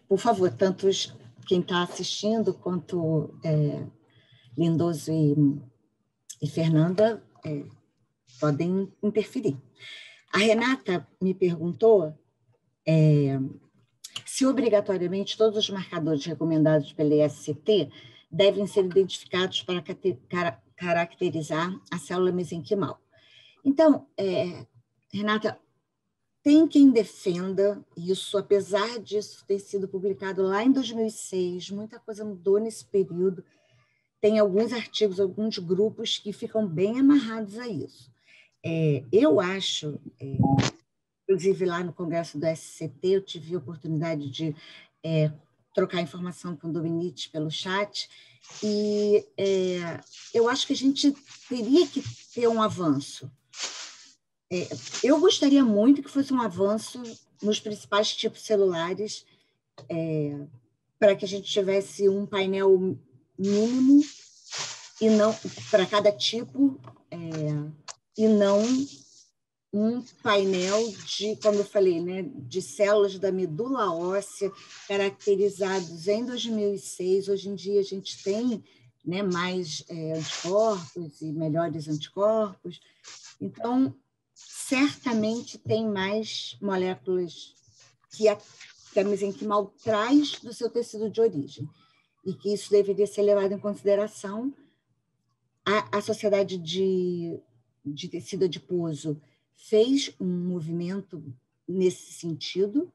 por favor, tanto quem está assistindo quanto Lindoso e Fernanda podem interferir. A Renata me perguntou se obrigatoriamente todos os marcadores recomendados pela ESCT devem ser identificados para caracterizar a célula mesenquimal. Então, Renata, tem quem defenda isso, apesar disso ter sido publicado lá em 2006, muita coisa mudou nesse período, tem alguns artigos, alguns grupos que ficam bem amarrados a isso. Eu acho, inclusive lá no Congresso do SCT, eu tive a oportunidade de trocar informação com o Dominique pelo chat, e eu acho que a gente teria que ter um avanço. Eu gostaria muito que fosse um avanço nos principais tipos celulares, para que a gente tivesse um painel mínimo e não para cada tipo, e não um painel de, como eu falei, né, de células da medula óssea caracterizados em 2006. Hoje em dia a gente tem, né, mais anticorpos e melhores anticorpos. Então, certamente tem mais moléculas que a mesenquimal traz do seu tecido de origem, e que isso deveria ser levado em consideração. A Sociedade de Tecido Adiposo fez um movimento nesse sentido,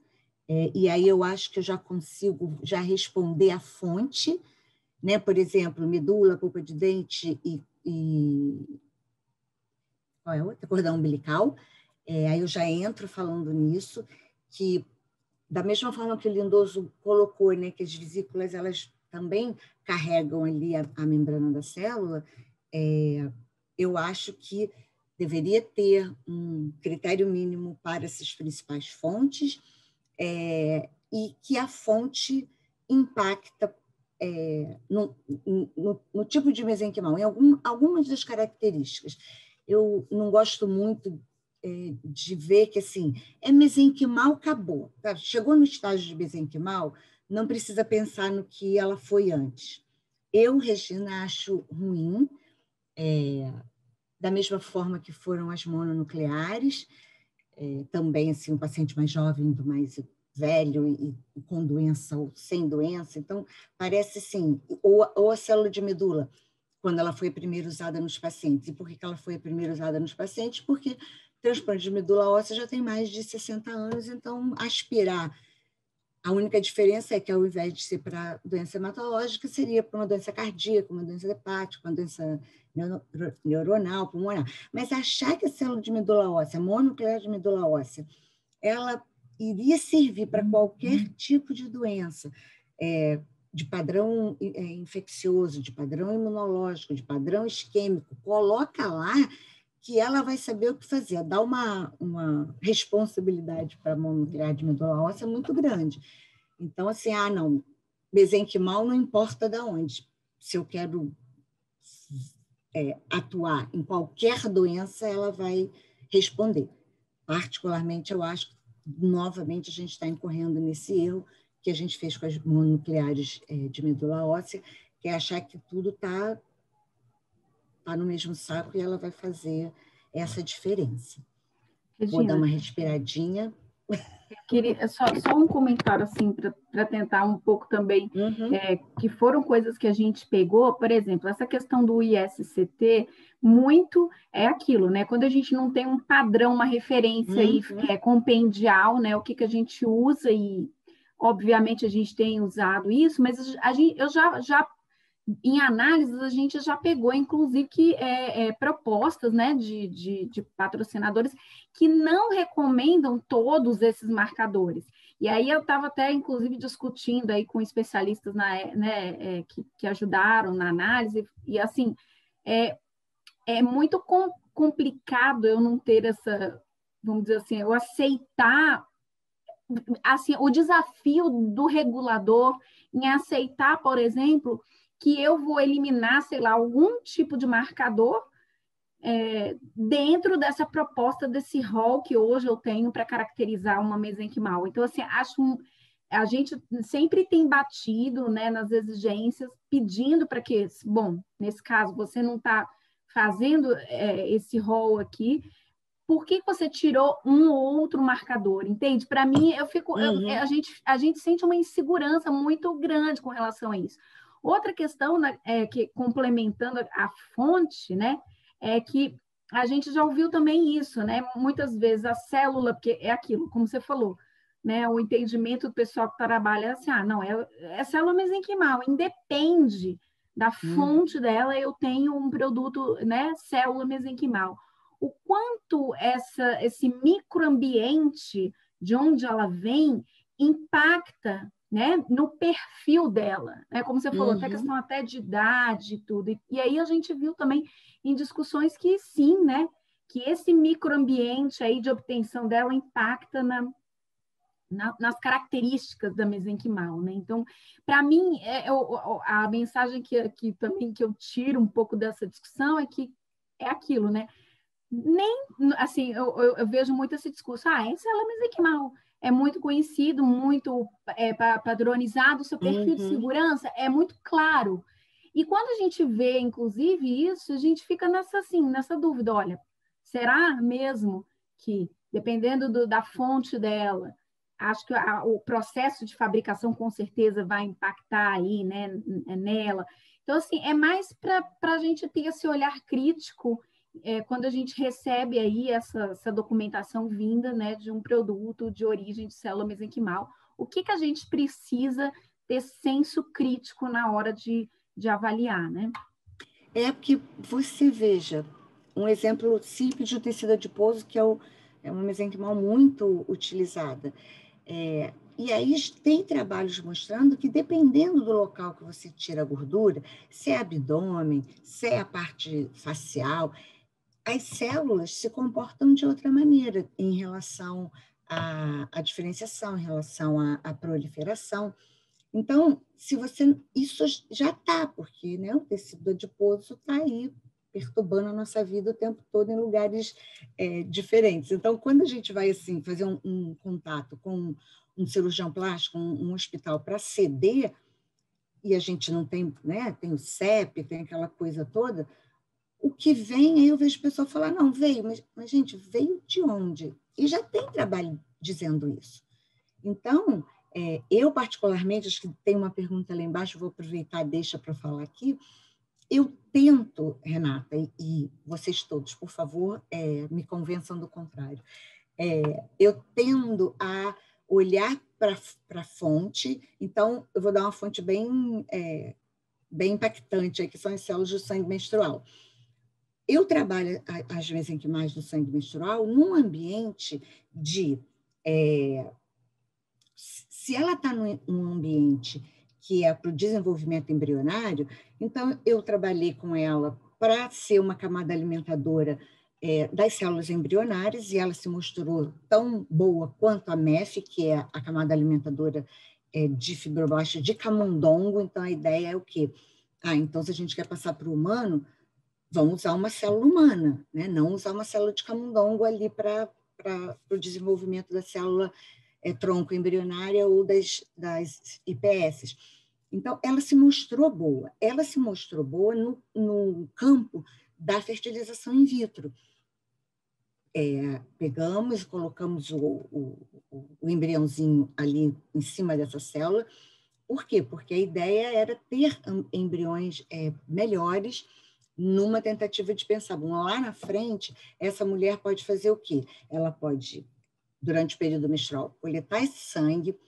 e aí eu acho que eu já consigo responder a fonte, né? Por exemplo, medula, polpa de dente e qual é a outra? Cordão umbilical. Aí eu já entro falando nisso, que da mesma forma que o Lindoso colocou, né, que as vesículas elas também carregam ali a membrana da célula, eu acho que deveria ter um critério mínimo para essas principais fontes, e que a fonte impacta no tipo de mesenquimal, em algumas das características. Eu não gosto muito de ver que, assim, mesenquimal, acabou. Tá? Chegou no estágio de mesenquimal, não precisa pensar no que ela foi antes. Eu, Regina, acho ruim, da mesma forma que foram as mononucleares, também, assim, um paciente mais jovem do mais velho e com doença ou sem doença. Então, parece, assim, ou a célula de medula, quando ela foi a primeira usada nos pacientes. E por que ela foi a primeira usada nos pacientes? Porque transplante de medula óssea já tem mais de 60 anos, então aspirar. A única diferença é que, ao invés de ser para doença hematológica, seria para uma doença cardíaca, uma doença hepática, uma doença neuronal, pulmonar. Mas achar que a célula de medula óssea, a mononuclear de medula óssea, ela iria servir para qualquer tipo de doença, de padrão infeccioso, de padrão imunológico, de padrão isquêmico, coloca lá que ela vai saber o que fazer, dá uma responsabilidade para a mononuclear de medula óssea muito grande. Então, assim, não, mesenquimal não importa de onde. Se eu quero atuar em qualquer doença, ela vai responder. Particularmente, eu acho que, novamente, a gente está incorrendo nesse erro que a gente fez com as mononucleares de medula óssea, que é achar que tudo está no mesmo saco e ela vai fazer essa diferença. Regina, vou dar uma respiradinha. Queria só um comentário assim para tentar um pouco também, que foram coisas que a gente pegou, por exemplo, essa questão do ISCT, muito é aquilo, né? Quando a gente não tem um padrão, uma referência compendial, né? O que a gente usa, e obviamente a gente tem usado isso, mas eu já em análises, a gente já pegou, inclusive, que propostas, né, de patrocinadores que não recomendam todos esses marcadores. E aí eu estava até, inclusive, discutindo aí com especialistas que ajudaram na análise, e assim, é muito complicado eu não ter essa, vamos dizer assim, eu aceitar assim, o desafio do regulador em aceitar, por exemplo, que eu vou eliminar, sei lá, algum tipo de marcador dentro dessa proposta, desse rol que hoje eu tenho para caracterizar uma mesenquimal. Então, assim, acho a gente sempre tem batido, né, nas exigências, pedindo para que, bom, nesse caso, você não está fazendo esse rol aqui, por que você tirou um ou outro marcador, entende? Para mim, a gente sente uma insegurança muito grande com relação a isso. Outra questão, né, que complementando a fonte, né, é que a gente já ouviu também isso, né? Muitas vezes a célula, porque é aquilo, como você falou, né? O entendimento do pessoal que trabalha é assim, não, é célula mesenquimal, independe da fonte dela, eu tenho um produto, né? Célula mesenquimal. O quanto esse microambiente de onde ela vem impacta, né, no perfil dela, né? Como você falou, até questão até de idade e tudo. E aí a gente viu também em discussões que sim, né, que esse microambiente aí de obtenção dela impacta nas características da mesenquimal, né? Então, para mim, a mensagem que também que eu tiro um pouco dessa discussão é que é aquilo, né? Nem, assim, eu vejo muito esse discurso, esse é mesenquimal, é muito conhecido, muito padronizado, o seu perfil de segurança é muito claro. E quando a gente vê, inclusive, isso, a gente fica nessa dúvida, olha, será mesmo que, dependendo da fonte dela, acho que o processo de fabricação com certeza vai impactar aí, né, nela. Então, assim, é mais para a gente ter esse olhar crítico quando a gente recebe aí essa documentação vinda, né, de um produto de origem de célula mesenquimal. O que a gente precisa ter senso crítico na hora de avaliar, né? É porque você veja, um exemplo simples de tecido adiposo, que é uma mesenquimal muito utilizada. E aí tem trabalhos mostrando que, dependendo do local que você tira a gordura, se é abdômen, se é a parte facial, as células se comportam de outra maneira em relação à diferenciação, em relação à proliferação. Então, isso já está, porque, né, o tecido adiposo está aí perturbando a nossa vida o tempo todo em lugares diferentes. Então, quando a gente vai assim fazer um contato com um cirurgião plástico, um hospital para ceder, e a gente não tem, né, tem o CEP, tem aquela coisa toda, o que vem, aí eu vejo o pessoal falar, não, veio, mas gente, veio de onde? E já tem trabalho dizendo isso. Então, eu particularmente, acho que tem uma pergunta lá embaixo, vou aproveitar, deixa para falar aqui, eu tento, Renata, e vocês todos, por favor, me convençam do contrário, eu tendo a olhar para a fonte, então eu vou dar uma fonte bem impactante, que são as células do sangue menstrual. Eu trabalho as mesenquimais do sangue menstrual num ambiente de... se ela está num ambiente que é para o desenvolvimento embrionário, então eu trabalhei com ela para ser uma camada alimentadora das células embrionárias, e ela se mostrou tão boa quanto a MEF, que é a camada alimentadora de fibroblastos de camundongo. Então, a ideia é o quê? Então, se a gente quer passar para o humano, vamos usar uma célula humana, né? Não usar uma célula de camundongo ali para o desenvolvimento da célula tronco embrionária ou das IPS. Então, ela se mostrou boa. Ela se mostrou boa no campo da fertilização in vitro. Pegamos e colocamos o embriãozinho ali em cima dessa célula. Por quê? Porque a ideia era ter embriões melhores, numa tentativa de pensar, bom, lá na frente, essa mulher pode fazer o quê? Ela pode, durante o período menstrual, coletar esse sangue,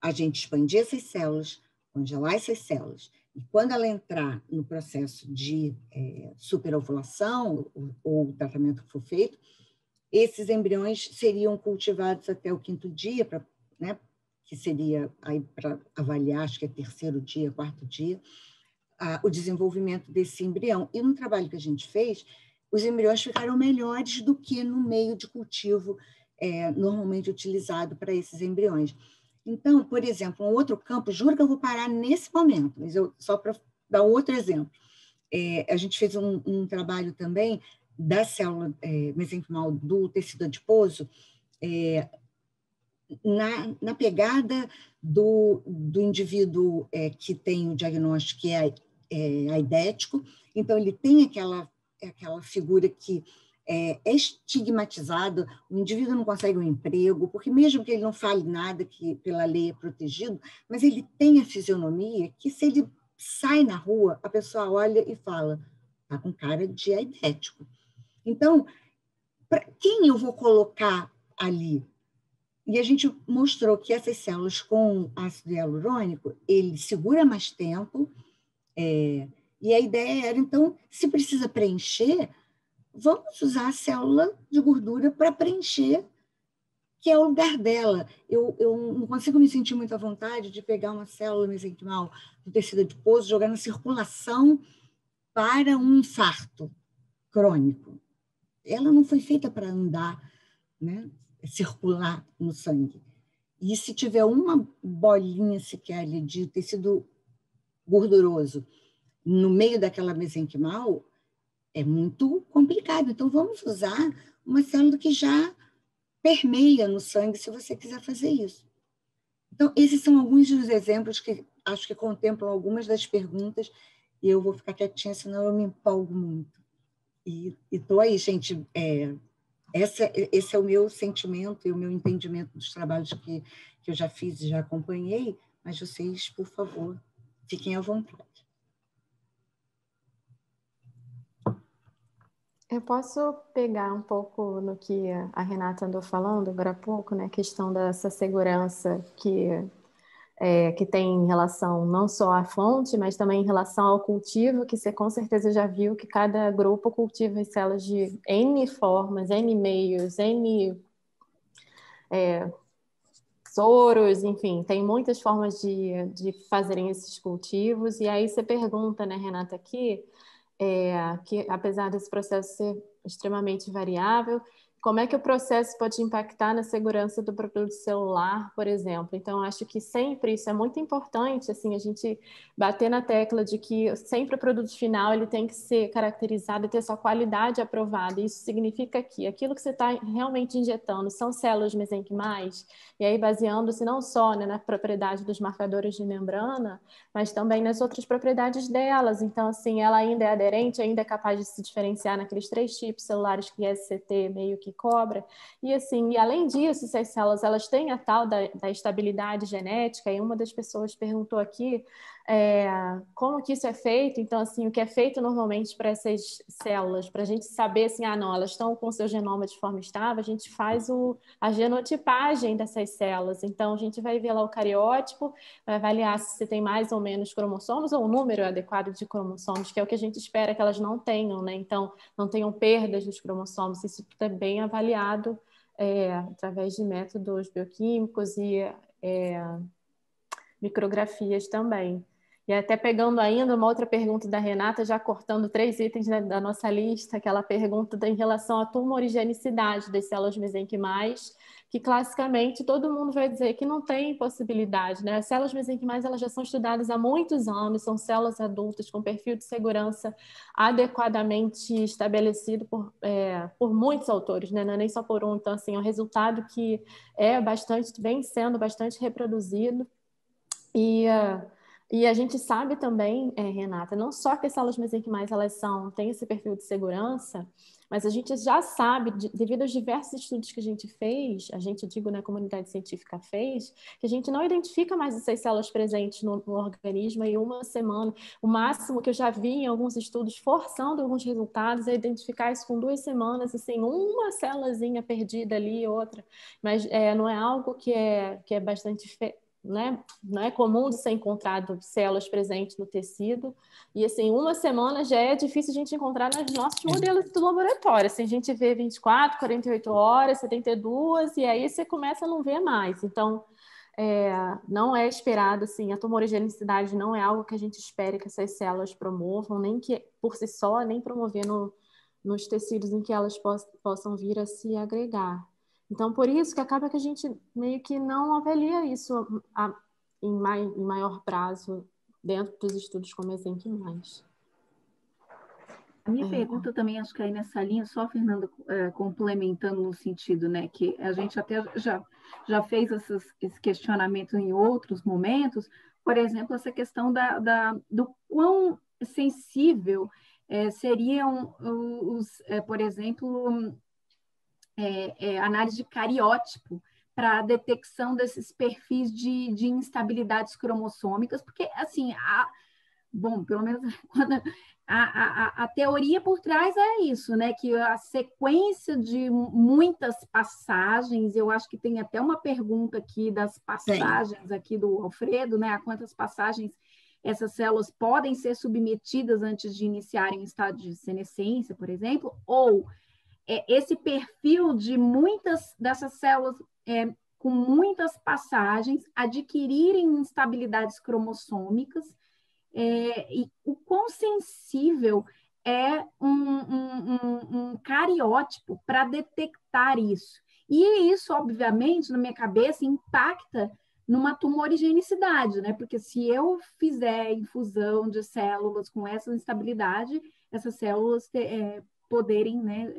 a gente expandir essas células, congelar essas células, e quando ela entrar no processo de superovulação, ou o tratamento que for feito, esses embriões seriam cultivados até o 5º dia, né, que seria aí para avaliar, acho que é 3º dia, 4º dia, o desenvolvimento desse embrião. E no trabalho que a gente fez, os embriões ficaram melhores do que no meio de cultivo normalmente utilizado para esses embriões. Então, por exemplo, um outro campo, juro que eu vou parar nesse momento, mas só para dar um outro exemplo. A gente fez um trabalho também da célula mesenquimal do tecido adiposo, na pegada do indivíduo que tem o diagnóstico que é aidético, então ele tem aquela figura que é estigmatizada, o indivíduo não consegue um emprego, porque mesmo que ele não fale nada que pela lei é protegido, mas ele tem a fisionomia que se ele sai na rua, a pessoa olha e fala, está com cara de aidético. Então, para quem eu vou colocar ali? E a gente mostrou que essas células com ácido hialurônico, ele segura mais tempo, e a ideia era, então, se precisa preencher, vamos usar a célula de gordura para preencher, que é o lugar dela. Eu não consigo me sentir muito à vontade de pegar uma célula mesenquimal do tecido adiposo, jogar na circulação para um infarto crônico. Ela não foi feita para andar, né, circular no sangue. E se tiver uma bolinha sequer ali de tecido gorduroso no meio daquela mesenquimal, é muito complicado. Então, vamos usar uma célula que já permeia no sangue, se você quiser fazer isso. Então, esses são alguns dos exemplos que acho que contemplam algumas das perguntas, e eu vou ficar quietinha, senão eu me empolgo muito. E estou aí, gente. Esse é o meu sentimento e o meu entendimento dos trabalhos que eu já fiz e já acompanhei, mas vocês, por favor, fiquem à vontade. Eu posso pegar um pouco no que a Renata andou falando agora há pouco, né? A questão dessa segurança que tem em relação não só à fonte, mas também em relação ao cultivo, que você com certeza já viu que cada grupo cultiva as células de N formas, N meios, N soros, enfim, tem muitas formas de fazerem esses cultivos. E aí você pergunta, né, Renata, aqui, que apesar desse processo ser extremamente variável, como é que o processo pode impactar na segurança do produto celular, por exemplo? Então, acho que sempre isso é muito importante, assim, a gente bater na tecla de que sempre o produto final ele tem que ser caracterizado e ter sua qualidade aprovada. Isso significa que aquilo que você está realmente injetando são células mesenquimais, e aí baseando-se não só, né, na propriedade dos marcadores de membrana, mas também nas outras propriedades delas. Então, assim, ela ainda é aderente, ainda é capaz de se diferenciar naqueles 3 tipos celulares que SCT meio que cobra. E, assim, e além disso, essas células, elas têm a tal da estabilidade genética, e uma das pessoas perguntou aqui como que isso é feito. Então, assim, o que é feito normalmente para essas células, para a gente saber, assim, não, elas estão com o seu genoma de forma estável, a gente faz a genotipagem dessas células. Então, a gente vai ver lá o cariótipo, vai avaliar se você tem mais ou menos cromossomos, ou o número adequado de cromossomos, que é o que a gente espera que elas não tenham, né? Então, não tenham perdas dos cromossomos. Isso é bem avaliado através de métodos bioquímicos e micrografias também. E até pegando ainda uma outra pergunta da Renata, já cortando 3 itens da nossa lista, aquela pergunta em relação à tumorigenicidade das células mesenquimais, que classicamente todo mundo vai dizer que não tem possibilidade, né? As células mesenquimais, elas já são estudadas há muitos anos, são células adultas com perfil de segurança adequadamente estabelecido por muitos autores, né? Não é nem só por um. Então, assim, é um resultado que vem sendo bastante reproduzido. E a gente sabe também, Renata, não só que as células mesenquimais têm esse perfil de segurança, mas a gente já sabe, devido aos diversos estudos que a gente fez, digo, né, a comunidade científica fez, que a gente não identifica mais essas células presentes no organismo em uma semana. O máximo que eu já vi em alguns estudos, forçando alguns resultados, é identificar isso com 2 semanas, assim, uma célulazinha perdida ali, outra. Mas não é algo que é bastante né? Não é comum de ser encontrado células presentes no tecido. E, assim, uma semana já é difícil a gente encontrar nos nossos modelos do laboratório. Assim, a gente vê 24, 48 horas, 72, e aí você começa a não ver mais. Então, não é esperado, assim, a tumorigenicidade não é algo que a gente espere que essas células promovam, nem que por si só, nem promover nos tecidos em que elas possam vir a se agregar. Então, por isso que acaba que a gente meio que não avalia isso em maior prazo dentro dos estudos com mesenquimais. A minha pergunta também, acho que aí nessa linha, só, Fernanda, complementando no sentido, né, que a gente até já fez esse questionamento em outros momentos, por exemplo, essa questão do quão sensível seriam por exemplo, análise de cariótipo para a detecção desses perfis de instabilidades cromossômicas, porque, assim, bom, pelo menos quando a teoria por trás é isso, né? Que a sequência de muitas passagens, eu acho que tem até uma pergunta aqui das passagens aqui do Alfredo, né? A quantas passagens essas células podem ser submetidas antes de iniciarem o estado de senescência, por exemplo, ou esse perfil de muitas dessas células com muitas passagens adquirirem instabilidades cromossômicas, e o quão sensível é um cariótipo para detectar isso. E isso, obviamente, na minha cabeça, impacta numa tumorigenicidade, né? Porque se eu fizer infusão de células com essa instabilidade, essas células poderem, né,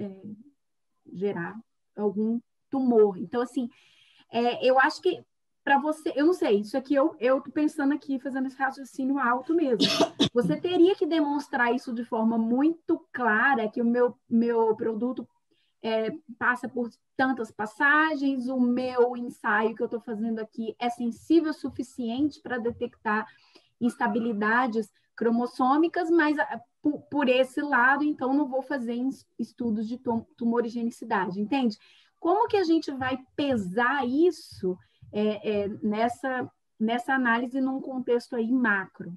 gerar algum tumor. Então, assim, eu acho que para você, eu não sei, isso aqui eu tô pensando aqui, fazendo esse raciocínio alto mesmo. Você teria que demonstrar isso de forma muito clara, que o meu produto passa por tantas passagens, o meu ensaio que eu estou fazendo aqui é sensível o suficiente para detectar instabilidades cromossômicas, mas por esse lado, então, não vou fazer estudos de tumorigenicidade, entende? Como que a gente vai pesar isso nessa análise num contexto aí macro?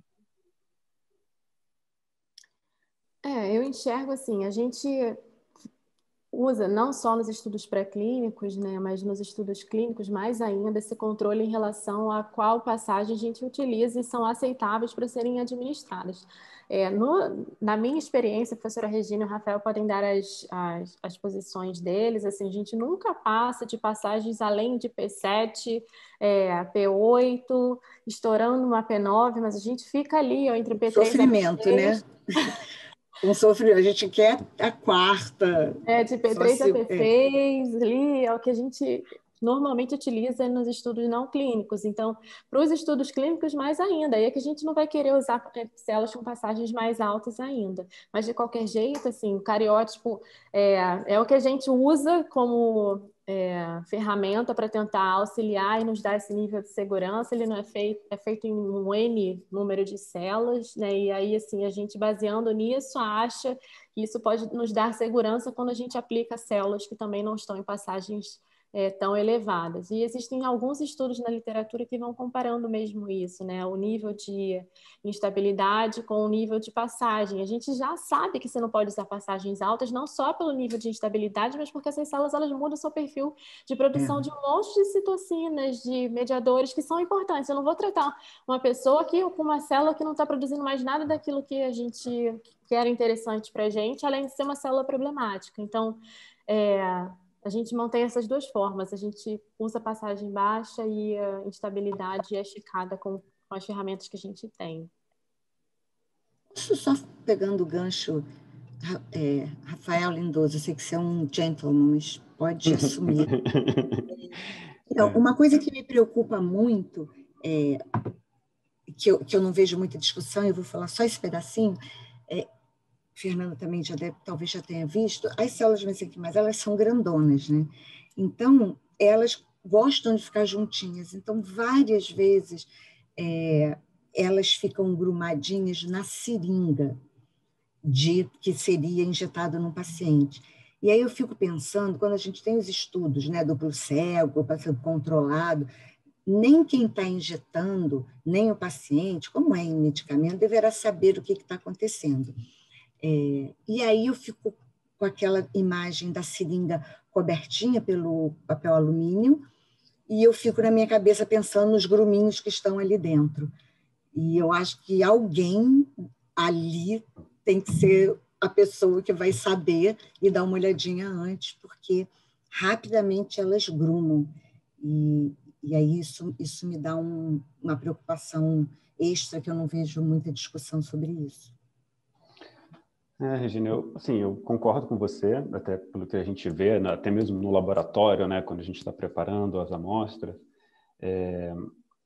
Eu enxergo assim, a gente usa não só nos estudos pré-clínicos, né, mas nos estudos clínicos mais ainda esse controle em relação a qual passagem a gente utiliza e são aceitáveis para serem administradas. Na minha experiência, a professora Regina e o Rafael podem dar as posições deles, assim, a gente nunca passa de passagens além de P7, P8, estourando uma P9, mas a gente fica ali entre P3 Sofrimento, e P3, né? Um sofrimento, a gente quer a quarta. de P3 a P6, ali é o que a gente normalmente utiliza nos estudos não clínicos. Então, para os estudos clínicos, mais ainda. Aí é que a gente não vai querer usar células com passagens mais altas ainda. Mas, de qualquer jeito, assim, o cariótipo é o que a gente usa como ferramenta para tentar auxiliar e nos dar esse nível de segurança. Ele não é feito em um N número de células, né? E aí, assim, a gente, baseando nisso, acha que isso pode nos dar segurança quando a gente aplica células que também não estão em passagens tão elevadas. E existem alguns estudos na literatura que vão comparando mesmo isso, né? O nível de instabilidade com o nível de passagem. A gente já sabe que você não pode usar passagens altas, não só pelo nível de instabilidade, mas porque essas células elas mudam o seu perfil de produção de um monte de citocinas, de mediadores que são importantes. Eu não vou tratar uma pessoa aqui com uma célula que não está produzindo mais nada daquilo que a gente que era interessante para a gente, além de ser uma célula problemática. Então, a gente mantém essas duas formas. A gente usa passagem baixa e a instabilidade é checada com as ferramentas que a gente tem. Só pegando o gancho, Rafael Lindoso, eu sei que você é um gentleman, mas pode assumir. Então, uma coisa que me preocupa muito, que eu não vejo muita discussão, eu vou falar só esse pedacinho, Fernanda também talvez já tenha visto, as células mesenquimais, elas são grandonas, né? Então, elas gostam de ficar juntinhas. Então, várias vezes, elas ficam grumadinhas na seringa que seria injetado no paciente. E aí eu fico pensando, quando a gente tem os estudos, né, duplo cego, paciente controlado, nem quem está injetando, nem o paciente, como é em medicamento, deverá saber o que está acontecendo. E aí eu fico com aquela imagem da seringa cobertinha pelo papel alumínio e eu fico na minha cabeça pensando nos gruminhos que estão ali dentro. E eu acho que alguém ali tem que ser a pessoa que vai saber e dar uma olhadinha antes, porque rapidamente elas grumam. E aí isso me dá uma preocupação extra, que eu não vejo muita discussão sobre isso. Regina, eu concordo com você, até pelo que a gente vê, né, até mesmo no laboratório, né, quando a gente está preparando as amostras.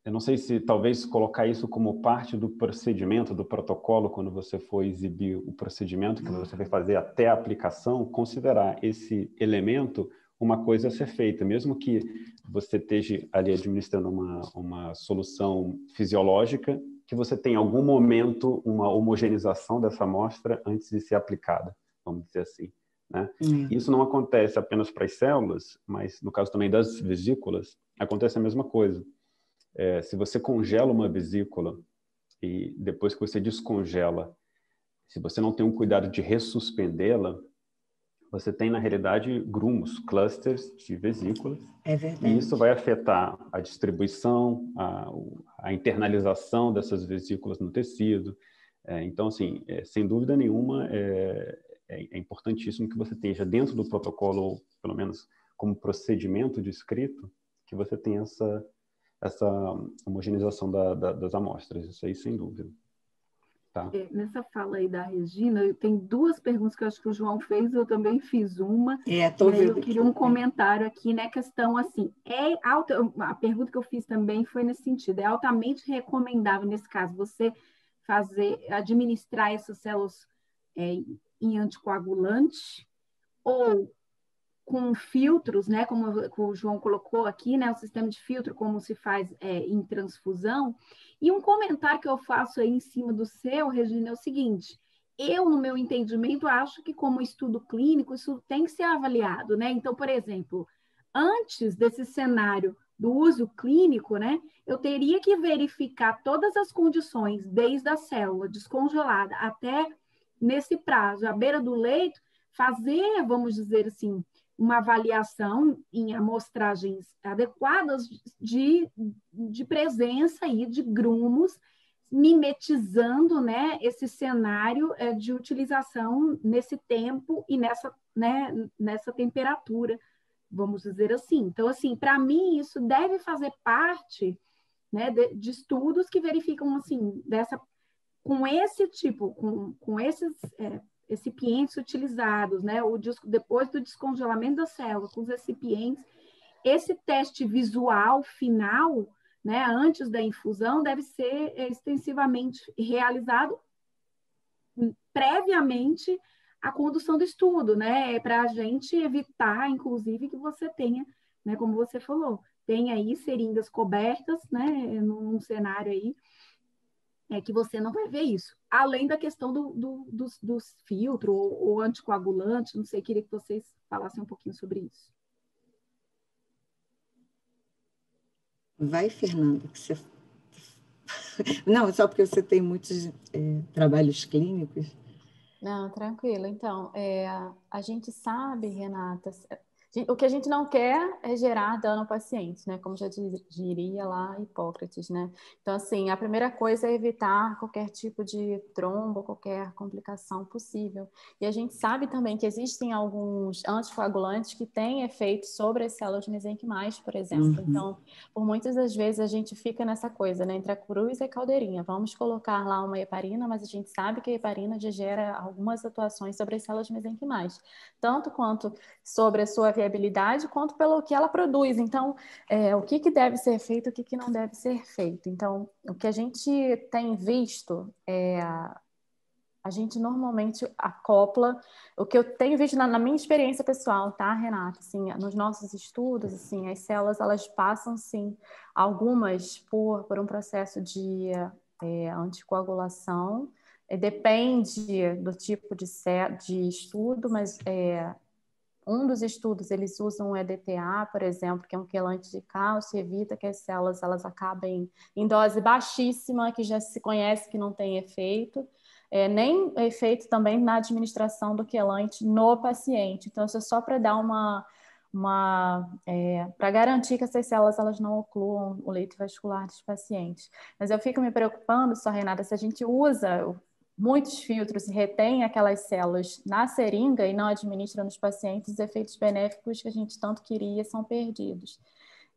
Eu não sei se talvez colocar isso como parte do procedimento, do protocolo, quando você for exibir o procedimento que você vai fazer até a aplicação, considerar esse elemento uma coisa a ser feita, mesmo que você esteja ali administrando uma solução fisiológica, que você tenha em algum momento uma homogeneização dessa amostra antes de ser aplicada, vamos dizer assim, né? Isso não acontece apenas para as células, mas no caso também das vesículas, acontece a mesma coisa. Se você congela uma vesícula e depois que você descongela, se você não tem um cuidado de ressuspendê-la, você tem, na realidade, grumos, clusters de vesículas. É verdade. E isso vai afetar a distribuição, a internalização dessas vesículas no tecido. Então, assim, sem dúvida nenhuma, é importantíssimo que você tenha dentro do protocolo, ou pelo menos como procedimento descrito, que você tenha essa homogeneização das amostras. Isso aí, sem dúvida. Tá. Nessa fala aí da Regina, tem duas perguntas que eu acho que o João fez, eu também fiz uma. Eu queria um comentário aqui, né? Questão assim, a pergunta que eu fiz também foi nesse sentido, é altamente recomendável, nesse caso, você administrar essas células em anticoagulante ou com filtros, né, como o João colocou aqui, né, o sistema de filtro, como se faz em transfusão. E um comentário que eu faço aí em cima do seu, Regina, é o seguinte: eu, no meu entendimento, acho que como estudo clínico, isso tem que ser avaliado, né? Então, por exemplo, antes desse cenário do uso clínico, né, eu teria que verificar todas as condições, desde a célula descongelada até nesse prazo, à beira do leito, fazer, vamos dizer assim, uma avaliação em amostragens adequadas de presença aí de grumos, mimetizando, né, esse cenário de utilização nesse tempo e nessa temperatura, vamos dizer assim. Então, assim, para mim, isso deve fazer parte, né, de estudos que verificam, assim, com esse tipo, com esses recipientes utilizados, né? Depois do descongelamento da célula, com os recipientes, esse teste visual final, né, antes da infusão, deve ser extensivamente realizado previamente à condução do estudo, né? Para a gente evitar, inclusive, que você tenha, né, como você falou, tem aí seringas cobertas, né, num cenário aí, que você não vai ver isso. Além da questão dos filtros ou anticoagulante, não sei, queria que vocês falassem um pouquinho sobre isso. Vai, Fernanda, que você... Não, só porque você tem muitos trabalhos clínicos. Não, tranquilo. Então, a gente sabe, Renata, o que a gente não quer é gerar dano ao paciente, né? Como já diria lá Hipócrates, né? Então, assim, a primeira coisa é evitar qualquer tipo de trombo, qualquer complicação possível. E a gente sabe também que existem alguns anticoagulantes que têm efeito sobre as células mesenquimais, por exemplo. Uhum. Então, por muitas das vezes a gente fica nessa coisa, né? Entre a cruz e a caldeirinha. Vamos colocar lá uma heparina, mas a gente sabe que a heparina já gera algumas atuações sobre as células mesenquimais. Tanto quanto sobre a sua viabilidade, quanto pelo que ela produz. Então, o que deve ser feito, o que não deve ser feito. Então, o que a gente tem visto a gente normalmente acopla, o que eu tenho visto na minha experiência pessoal, tá, Renata? Assim, nos nossos estudos, assim, as células, elas passam, sim, algumas por um processo de anticoagulação, depende do tipo de estudo, mas um dos estudos, eles usam o EDTA, por exemplo, que é um quelante de cálcio, evita que as células elas acabem em dose baixíssima, que já se conhece que não tem efeito, nem efeito também na administração do quelante no paciente. Então, isso é só para dar para garantir que essas células elas não ocluam o leito vascular dos pacientes. Mas eu fico me preocupando, só, Renata, se a gente usa muitos filtros e retém aquelas células na seringa e não administra nos pacientes, os efeitos benéficos que a gente tanto queria são perdidos.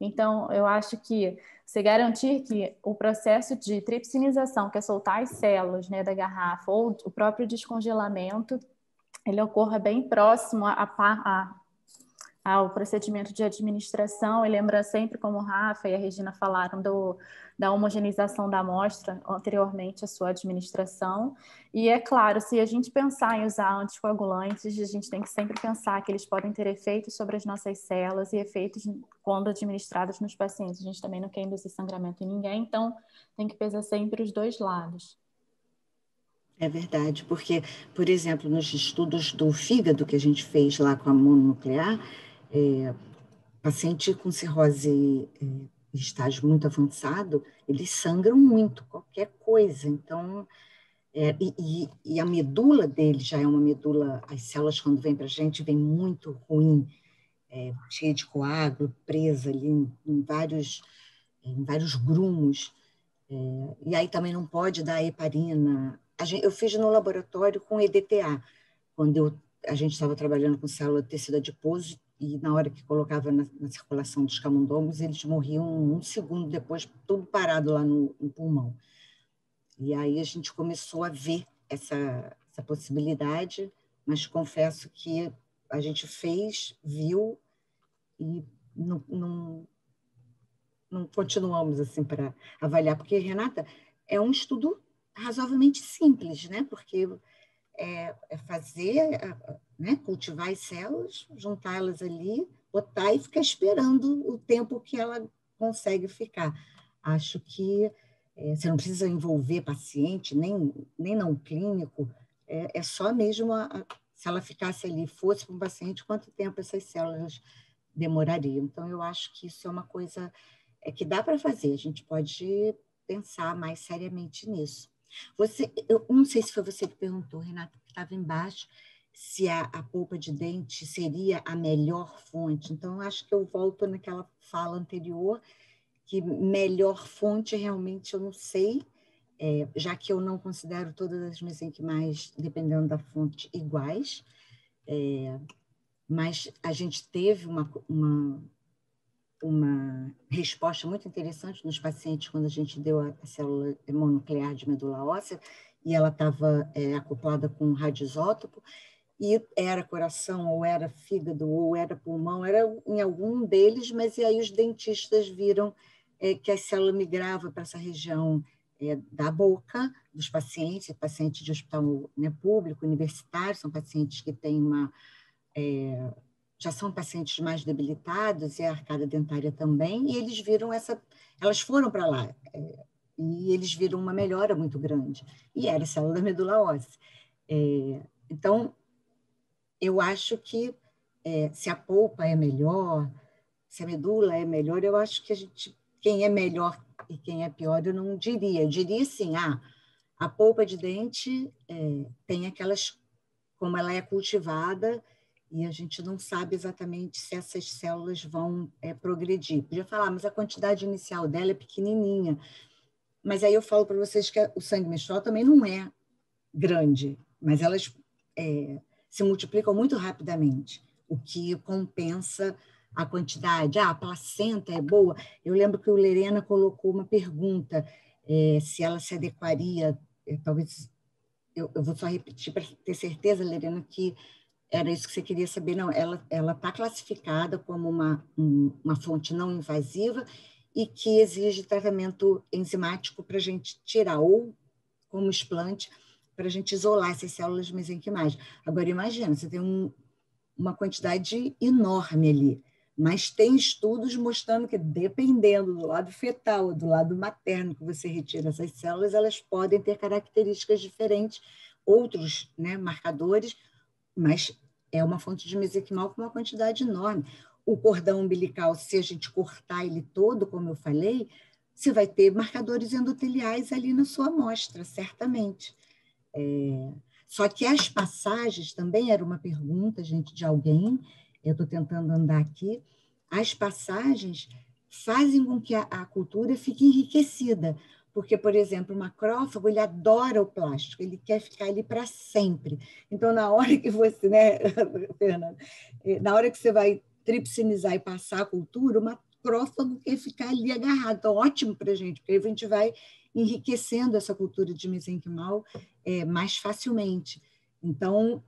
Então, eu acho que você garantir que o processo de tripsinização, que é soltar as células, né, da garrafa, ou o próprio descongelamento, ele ocorra bem próximo ao procedimento de administração, e lembra sempre, como o Rafa e a Regina falaram, da homogeneização da amostra anteriormente à sua administração. E é claro, se a gente pensar em usar anticoagulantes, a gente tem que sempre pensar que eles podem ter efeitos sobre as nossas células e efeitos quando administrados nos pacientes. A gente também não quer induzir sangramento em ninguém, então tem que pesar sempre os dois lados. É verdade, porque, por exemplo, nos estudos do fígado que a gente fez lá com a mononuclear, paciente com cirrose em estágio muito avançado, eles sangram muito, qualquer coisa. Então, e a medula dele já é uma medula, as células quando vêm para a gente, vem muito ruim, cheia de coágulo, presa ali em vários grumos. E aí também não pode dar heparina. Eu fiz no laboratório com EDTA, quando a gente estava trabalhando com célula de tecido adiposo, e na hora que colocava na circulação dos camundongos, eles morriam 1 segundo depois, tudo parado lá no pulmão. E aí a gente começou a ver essa possibilidade, mas confesso que a gente viu, e não continuamos assim para avaliar, porque, Renata, é um estudo razoavelmente simples, né? Porque é fazer, né? Cultivar as células, juntá-las ali, botar e ficar esperando o tempo que ela consegue ficar. Acho que você não precisa envolver paciente, nem não clínico, é só mesmo se ela ficasse ali, fosse para um paciente, quanto tempo essas células demorariam. Então, eu acho que isso é uma coisa que dá para fazer, a gente pode pensar mais seriamente nisso. Eu não sei se foi você que perguntou, Renata, que estava embaixo, se a polpa de dente seria a melhor fonte. Então, eu acho que eu volto naquela fala anterior, que melhor fonte realmente eu não sei, já que eu não considero todas as mesenquimais, dependendo da fonte, iguais, mas a gente teve uma resposta muito interessante nos pacientes quando a gente deu a célula mononuclear de medula óssea, e ela estava acoplada com um radioisótopo, e era coração, ou era fígado, ou era pulmão, era em algum deles, mas e aí os dentistas viram que a célula migrava para essa região da boca dos pacientes de hospital, né, público, universitário, são pacientes que têm já são pacientes mais debilitados, e a arcada dentária também, e eles viram elas foram para lá, e eles viram uma melhora muito grande, e era a célula da medula óssea. Então, eu acho que se a polpa é melhor, se a medula é melhor, eu acho que quem é melhor e quem é pior, eu não diria. Eu diria assim, a polpa de dente tem aquelas, como ela é cultivada, e a gente não sabe exatamente se essas células vão progredir. Podia falar, mas a quantidade inicial dela é pequenininha. Mas aí eu falo para vocês que o sangue menstrual também não é grande, mas elas se multiplicam muito rapidamente, o que compensa a quantidade. A placenta é boa. Eu lembro que o Lerena colocou uma pergunta, se ela se adequaria, talvez, eu vou só repetir para ter certeza, Lerena, que era isso que você queria saber. Não, ela está classificada como uma fonte não invasiva e que exige tratamento enzimático para a gente tirar, ou como explante, para a gente isolar essas células mesenquimais. Agora, imagina, você tem uma quantidade enorme ali, mas tem estudos mostrando que, dependendo do lado fetal ou do lado materno que você retira essas células, elas podem ter características diferentes, outros, né, marcadores, mas é uma fonte de mesenquimal com uma quantidade enorme. O cordão umbilical, se a gente cortar ele todo, como eu falei, você vai ter marcadores endoteliais ali na sua amostra, certamente. Só que as passagens, também era uma pergunta, gente, de alguém, eu estou tentando andar aqui, as passagens fazem com que a cultura fique enriquecida, porque, por exemplo, o macrófago, ele adora o plástico, ele quer ficar ali para sempre. Então, na hora que você, né, Fernanda, na hora que você vai tripsinizar e passar a cultura, uma macrófago que ficar ali agarrado. Então, ótimo para a gente, porque aí a gente vai enriquecendo essa cultura de mesenquimal mais facilmente. Então,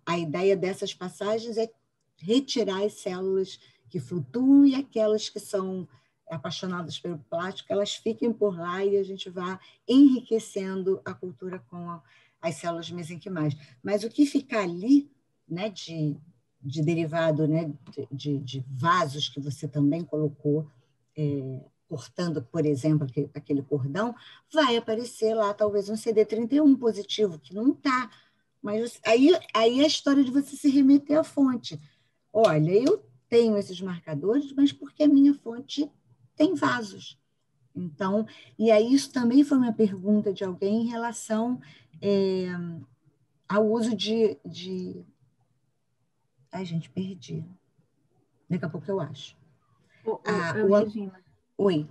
a ideia dessas passagens é retirar as células que flutuam e aquelas que são apaixonadas pelo plástico, elas fiquem por lá e a gente vai enriquecendo a cultura com as células mesenquimais. Mas o que ficar ali, né, de derivado, né, de vasos que você também colocou, cortando, por exemplo, aquele cordão, vai aparecer lá talvez um CD31 positivo, que não está. Mas aí é a história de você se remeter à fonte. Olha, eu tenho esses marcadores, mas porque a minha fonte tem vasos. Então, e aí isso também foi uma pergunta de alguém em relação ao uso de... Ai, gente, perdi. Daqui a pouco eu acho. Regina. Oi.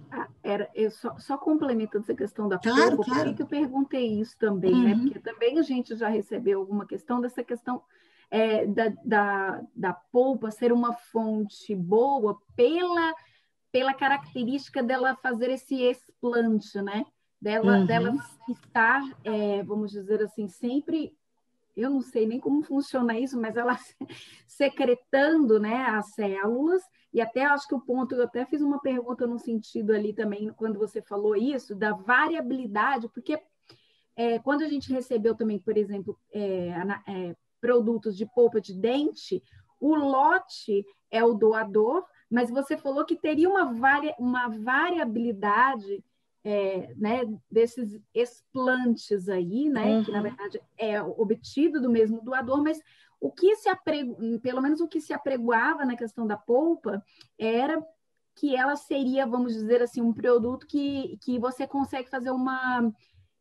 Eu só complementando essa questão da claro, polpa, claro. por que eu perguntei isso também, né? Porque também a gente já recebeu alguma questão dessa questão da polpa ser uma fonte boa pela característica dela fazer esse explante, né? Dela estar, vamos dizer assim, sempre... Eu não sei nem como funciona isso, mas ela secretando, né, as células, e até acho que o ponto, eu até fiz uma pergunta no sentido ali também, quando você falou isso, da variabilidade, porque quando a gente recebeu também, por exemplo, produtos de polpa de dente, o lote é o doador, mas você falou que teria uma variabilidade né, desses explantes aí, né, que na verdade é obtido do mesmo doador, mas pelo menos o que se apregoava na questão da polpa era que ela seria, vamos dizer assim, um produto que você consegue fazer uma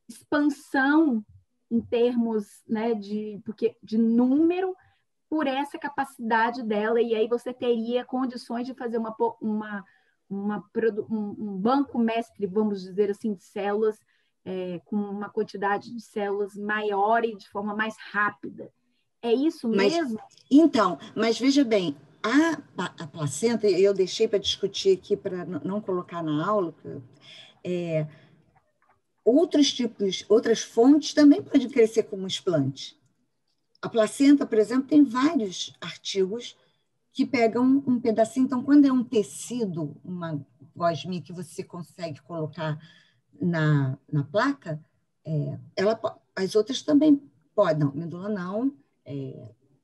expansão em termos, né, de número por essa capacidade dela, e aí você teria condições de fazer um banco mestre, vamos dizer assim, de células, com uma quantidade de células maior e de forma mais rápida. É isso mesmo? Mas veja bem, a placenta, eu deixei para discutir aqui, para não colocar na aula, outras fontes também podem crescer como explante. A placenta, por exemplo, tem vários artigos que pegam um pedacinho. Então, quando é um tecido, uma gosminha que você consegue colocar na placa, as outras também podem. Não, medula não,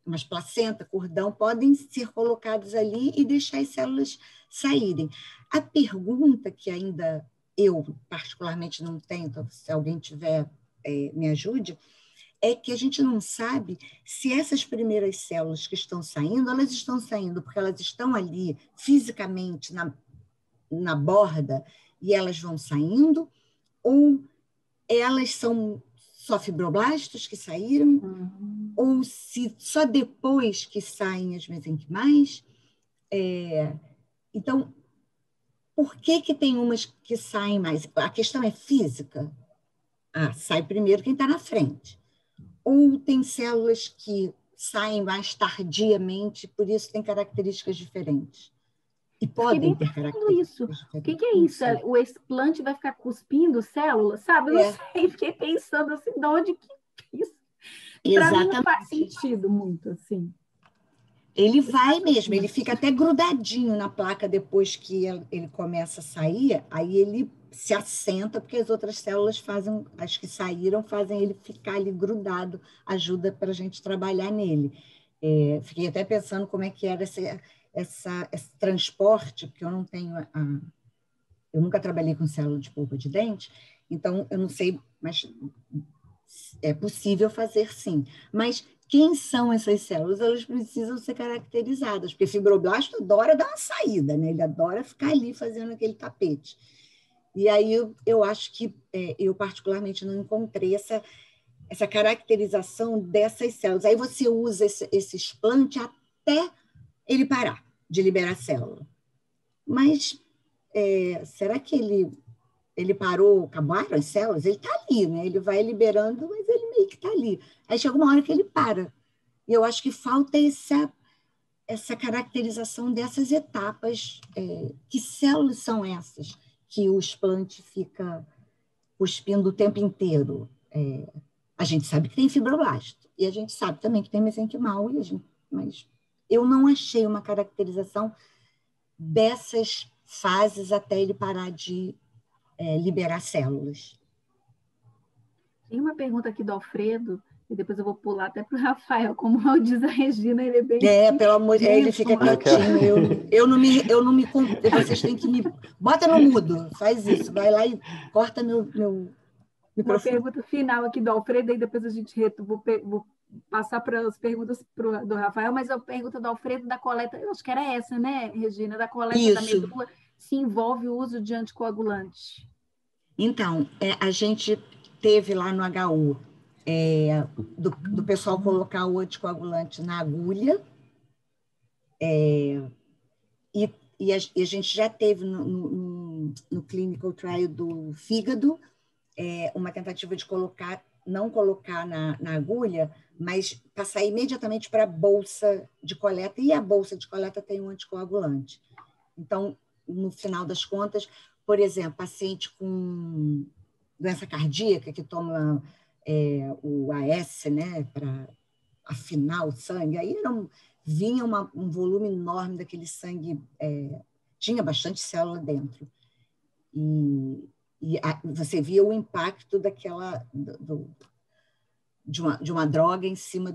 mas placenta, cordão, podem ser colocados ali e deixar as células saírem. A pergunta que ainda eu, particularmente, não tenho, então, se alguém tiver, me ajude, é que a gente não sabe se essas primeiras células que estão saindo, elas estão saindo porque elas estão ali fisicamente na borda e elas vão saindo, ou elas são só fibroblastos que saíram, ou se só depois que saem as mesenquimais. Então, por que tem umas que saem mais? A questão é física. Sai primeiro quem está na frente. Ou tem células que saem mais tardiamente, por isso tem características diferentes. E podem ter características diferentes. O que é isso? O explante vai ficar cuspindo células, sabe? Eu não sei, fiquei pensando assim, de onde que isso? Para mim não faz sentido muito, assim. Ele vai mesmo, ele fica até grudadinho na placa depois que ele começa a sair, aí ele se assenta, porque as outras células fazem, as que saíram, fazem ele ficar ali grudado, ajuda para a gente trabalhar nele. Fiquei até pensando como é que era esse transporte, porque eu não tenho eu nunca trabalhei com célula de polpa de dente, então eu não sei, mas é possível fazer sim. Mas quem são essas células? Elas precisam ser caracterizadas, porque fibroblasto adora dar uma saída, né? Ele adora ficar ali fazendo aquele tapete. E aí eu acho que eu particularmente não encontrei essa caracterização dessas células. Aí você usa esse explante até ele parar de liberar a célula. Mas será que ele parou, acabaram as células? Ele está ali, né? Ele vai liberando, mas ele meio que está ali. Aí chega uma hora que ele para. E eu acho que falta essa caracterização dessas etapas. Que células são essas que o explante fica cuspindo o tempo inteiro? A gente sabe que tem fibroblasto, e a gente sabe também que tem mesenquimal, mas eu não achei uma caracterização dessas fases até ele parar de liberar células. Tem uma pergunta aqui do Alfredo, e depois eu vou pular até para o Rafael, como diz a Regina, ele é bem... pelo amor de Deus, ele fica quietinho, eu não me... Vocês têm que me... Bota no mudo, faz isso, vai lá e corta meu microfone. Uma pergunta final aqui do Alfredo, e depois a gente vou passar para as perguntas do Rafael, mas a pergunta do Alfredo da coleta, eu acho que era essa, né, Regina? Da coleta da medula, se envolve o uso de anticoagulante? Então, a gente teve lá no HU do pessoal colocar o anticoagulante na agulha, e a gente já teve no clinical trial do fígado uma tentativa de não colocar na agulha, mas passar imediatamente para a bolsa de coleta, e a bolsa de coleta tem um anticoagulante. Então, no final das contas, por exemplo, paciente com doença cardíaca que toma o AS, né, para afinar o sangue, aí vinha um volume enorme daquele sangue, tinha bastante célula dentro. E você via o impacto de uma droga em cima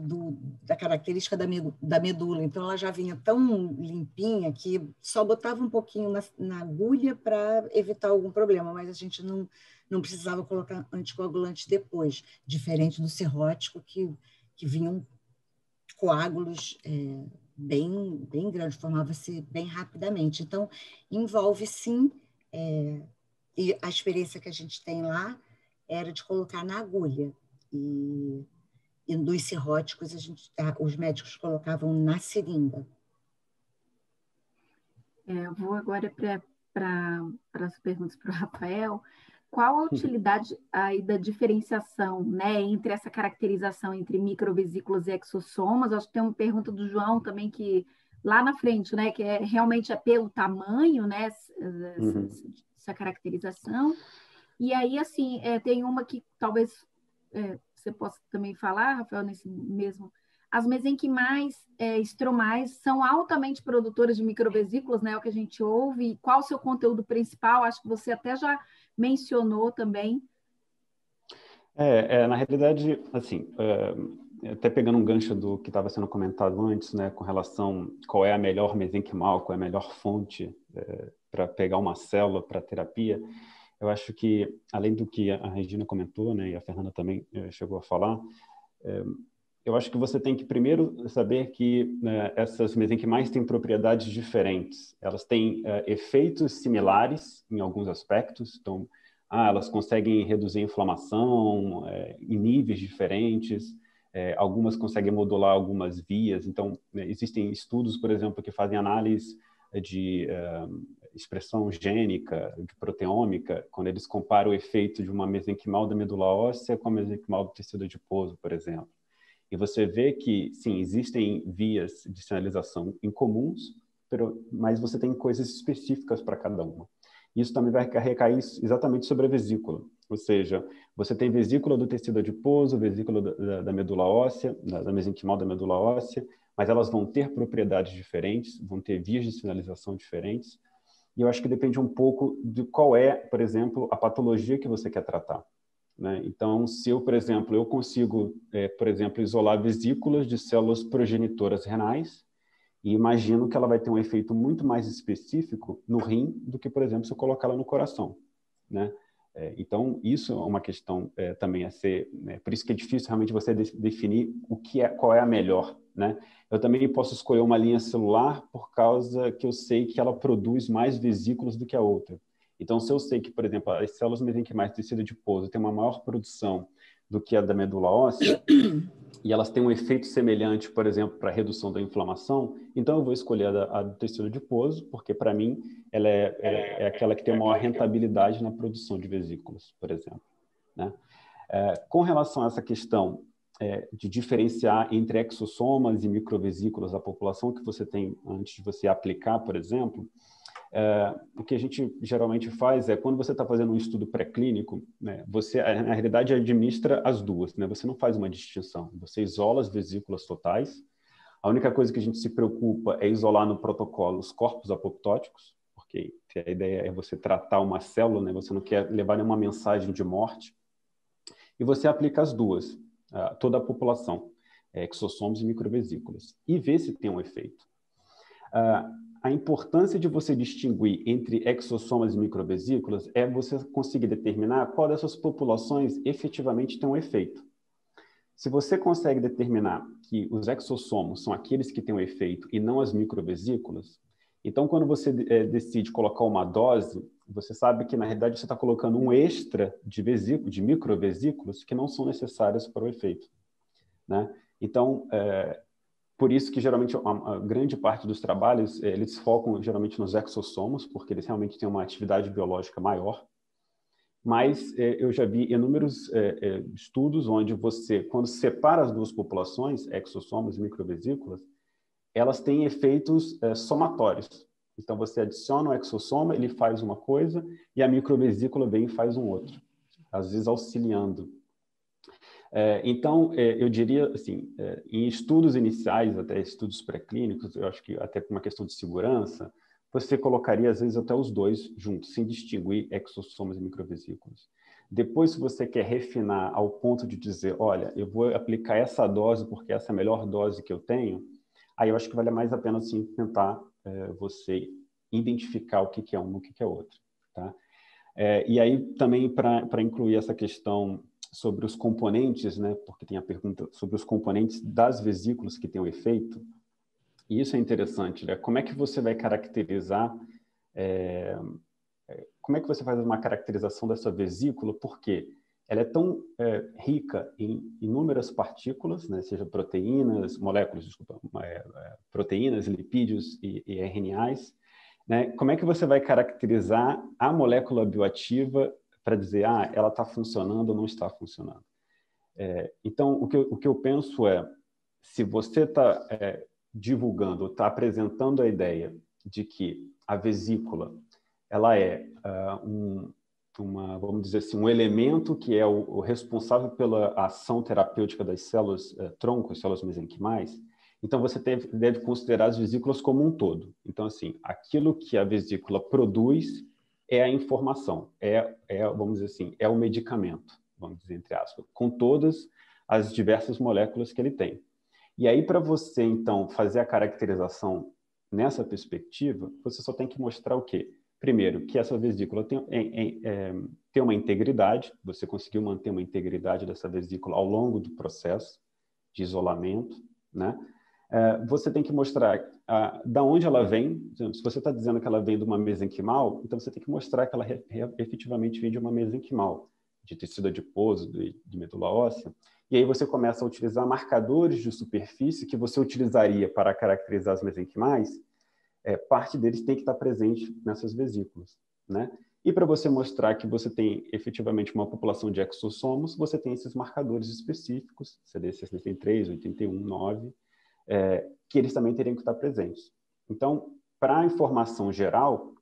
da característica da medula. Então, ela já vinha tão limpinha que só botava um pouquinho na agulha para evitar algum problema, mas a gente não precisava colocar anticoagulante depois, diferente do cirrótico, que vinham coágulos bem, bem grandes, formava-se bem rapidamente. Então, envolve sim, e a experiência que a gente tem lá era de colocar na agulha. E dos cirróticos, os médicos colocavam na seringa. Eu vou agora para as perguntas para o Rafael. Qual a utilidade aí da diferenciação, né, entre essa caracterização entre microvesículas e exossomas? Acho que tem uma pergunta do João também, que lá na frente, né, que realmente é pelo tamanho, né, essa caracterização. E aí, assim, tem uma que talvez você possa também falar, Rafael, nesse mesmo. As mesenquimais estromais são altamente produtoras de microvesículas, né? É o que a gente ouve. Qual o seu conteúdo principal? Acho que você até já mencionou também. Na realidade, assim, até pegando um gancho do que estava sendo comentado antes, né, com relação qual é a melhor mesenquimal, qual é a melhor fonte para pegar uma célula para terapia, eu acho que, além do que a Regina comentou, né, e a Fernanda também chegou a falar, eu acho que você tem que primeiro saber que essas mesenquimais têm propriedades diferentes. Elas têm efeitos similares em alguns aspectos. Então, elas conseguem reduzir a inflamação em níveis diferentes. Algumas conseguem modular algumas vias. Então, existem estudos, por exemplo, que fazem análise de expressão gênica, de proteômica, quando eles comparam o efeito de uma mesenquimal da medula óssea com a mesenquimal do tecido adiposo, por exemplo. E você vê que, sim, existem vias de sinalização incomuns, mas você tem coisas específicas para cada uma. Isso também vai recair exatamente sobre a vesícula. Ou seja, você tem vesícula do tecido adiposo, vesícula da medula óssea, da mesenquimal da medula óssea, mas elas vão ter propriedades diferentes, vão ter vias de sinalização diferentes. E eu acho que depende um pouco de qual é, por exemplo, a patologia que você quer tratar. Né? Então, se eu, por exemplo, eu consigo, por exemplo, isolar vesículas de células progenitoras renais, e imagino que ela vai ter um efeito muito mais específico no rim do que, por exemplo, se eu colocar ela no coração. Né? Então, isso é uma questão também a ser... por isso que é difícil realmente você definir qual é a melhor. Né? Eu também posso escolher uma linha celular por causa que eu sei que ela produz mais vesículas do que a outra. Então, se eu sei que, por exemplo, as células mesenquimais do tecido adiposo têm uma maior produção do que a da medula óssea, e elas têm um efeito semelhante, por exemplo, para a redução da inflamação, então eu vou escolher a do tecido adiposo, porque, para mim, ela é aquela que tem maior rentabilidade na produção de vesículas, por exemplo. Né? Com relação a essa questão de diferenciar entre exossomas e microvesículas da população que você tem antes de você aplicar, por exemplo, o que a gente geralmente faz é, quando você está fazendo um estudo pré-clínico, né, você, na realidade, administra as duas, né? Você não faz uma distinção, você isola as vesículas totais. A única coisa que a gente se preocupa é isolar no protocolo os corpos apoptóticos, porque a ideia é você tratar uma célula, né? Você não quer levar nenhuma mensagem de morte, e você aplica as duas, toda a população, exossomos e microvesículas, e vê se tem um efeito. A importância de você distinguir entre exossomas e microvesículas é você conseguir determinar qual dessas populações efetivamente tem um efeito. Se você consegue determinar que os exossomos são aqueles que têm um efeito e não as microvesículas, então quando você decide colocar uma dose, você sabe que na realidade você está colocando um extra de microvesículos que não são necessários para o efeito, né? Então, por isso que, geralmente, a grande parte dos trabalhos, eles focam, geralmente, nos exossomos, porque eles realmente têm uma atividade biológica maior. Mas eu já vi inúmeros estudos onde você, quando separa as duas populações, exossomos e microvesículas, elas têm efeitos somatórios. Então, você adiciona o exossoma, ele faz uma coisa, e a microvesícula vem e faz um outro, às vezes auxiliando. Então, eu diria, assim, em estudos iniciais, até estudos pré-clínicos, eu acho que até por uma questão de segurança, você colocaria, às vezes, até os dois juntos, sem distinguir exossomas e microvesículos. Depois, se você quer refinar ao ponto de dizer, olha, eu vou aplicar essa dose porque essa é a melhor dose que eu tenho, aí eu acho que vale mais a pena, assim, tentar você identificar o que é um e o que é outro, tá? E aí, também, para incluir essa questão sobre os componentes, né, porque tem a pergunta sobre os componentes das vesículas que têm o efeito, e isso é interessante, né? Como é que você vai caracterizar, como é que você faz uma caracterização dessa vesícula, porque ela é tão rica em inúmeras partículas, né, seja proteínas, moléculas, desculpa, proteínas, lipídios e RNAs, né? Como é que você vai caracterizar a molécula bioativa para dizer, ela está funcionando ou não está funcionando? Então, o que eu penso é, se você está divulgando, está apresentando a ideia de que a vesícula ela é vamos dizer assim, um elemento que é o responsável pela ação terapêutica das células tronco, células mesenquimais, então você deve considerar as vesículas como um todo. Então, assim, aquilo que a vesícula produz é a informação, vamos dizer assim, é o medicamento, vamos dizer entre aspas, com todas as diversas moléculas que ele tem. E aí, para você, então, fazer a caracterização nessa perspectiva, você só tem que mostrar o quê? Primeiro, que essa vesícula tem uma integridade, você conseguiu manter uma integridade dessa vesícula ao longo do processo de isolamento, né? Você tem que mostrar da onde ela vem. Se você está dizendo que ela vem de uma mesenquimal, então você tem que mostrar que ela efetivamente vem de uma mesenquimal, de tecido adiposo, de medula óssea. E aí você começa a utilizar marcadores de superfície que você utilizaria para caracterizar as mesenquimais. Parte deles tem que estar presente nessas vesículas, né? E para você mostrar que você tem efetivamente uma população de exossomos, você tem esses marcadores específicos, CD63, 81, 9, que eles também teriam que estar presentes. Então, para a informação geral,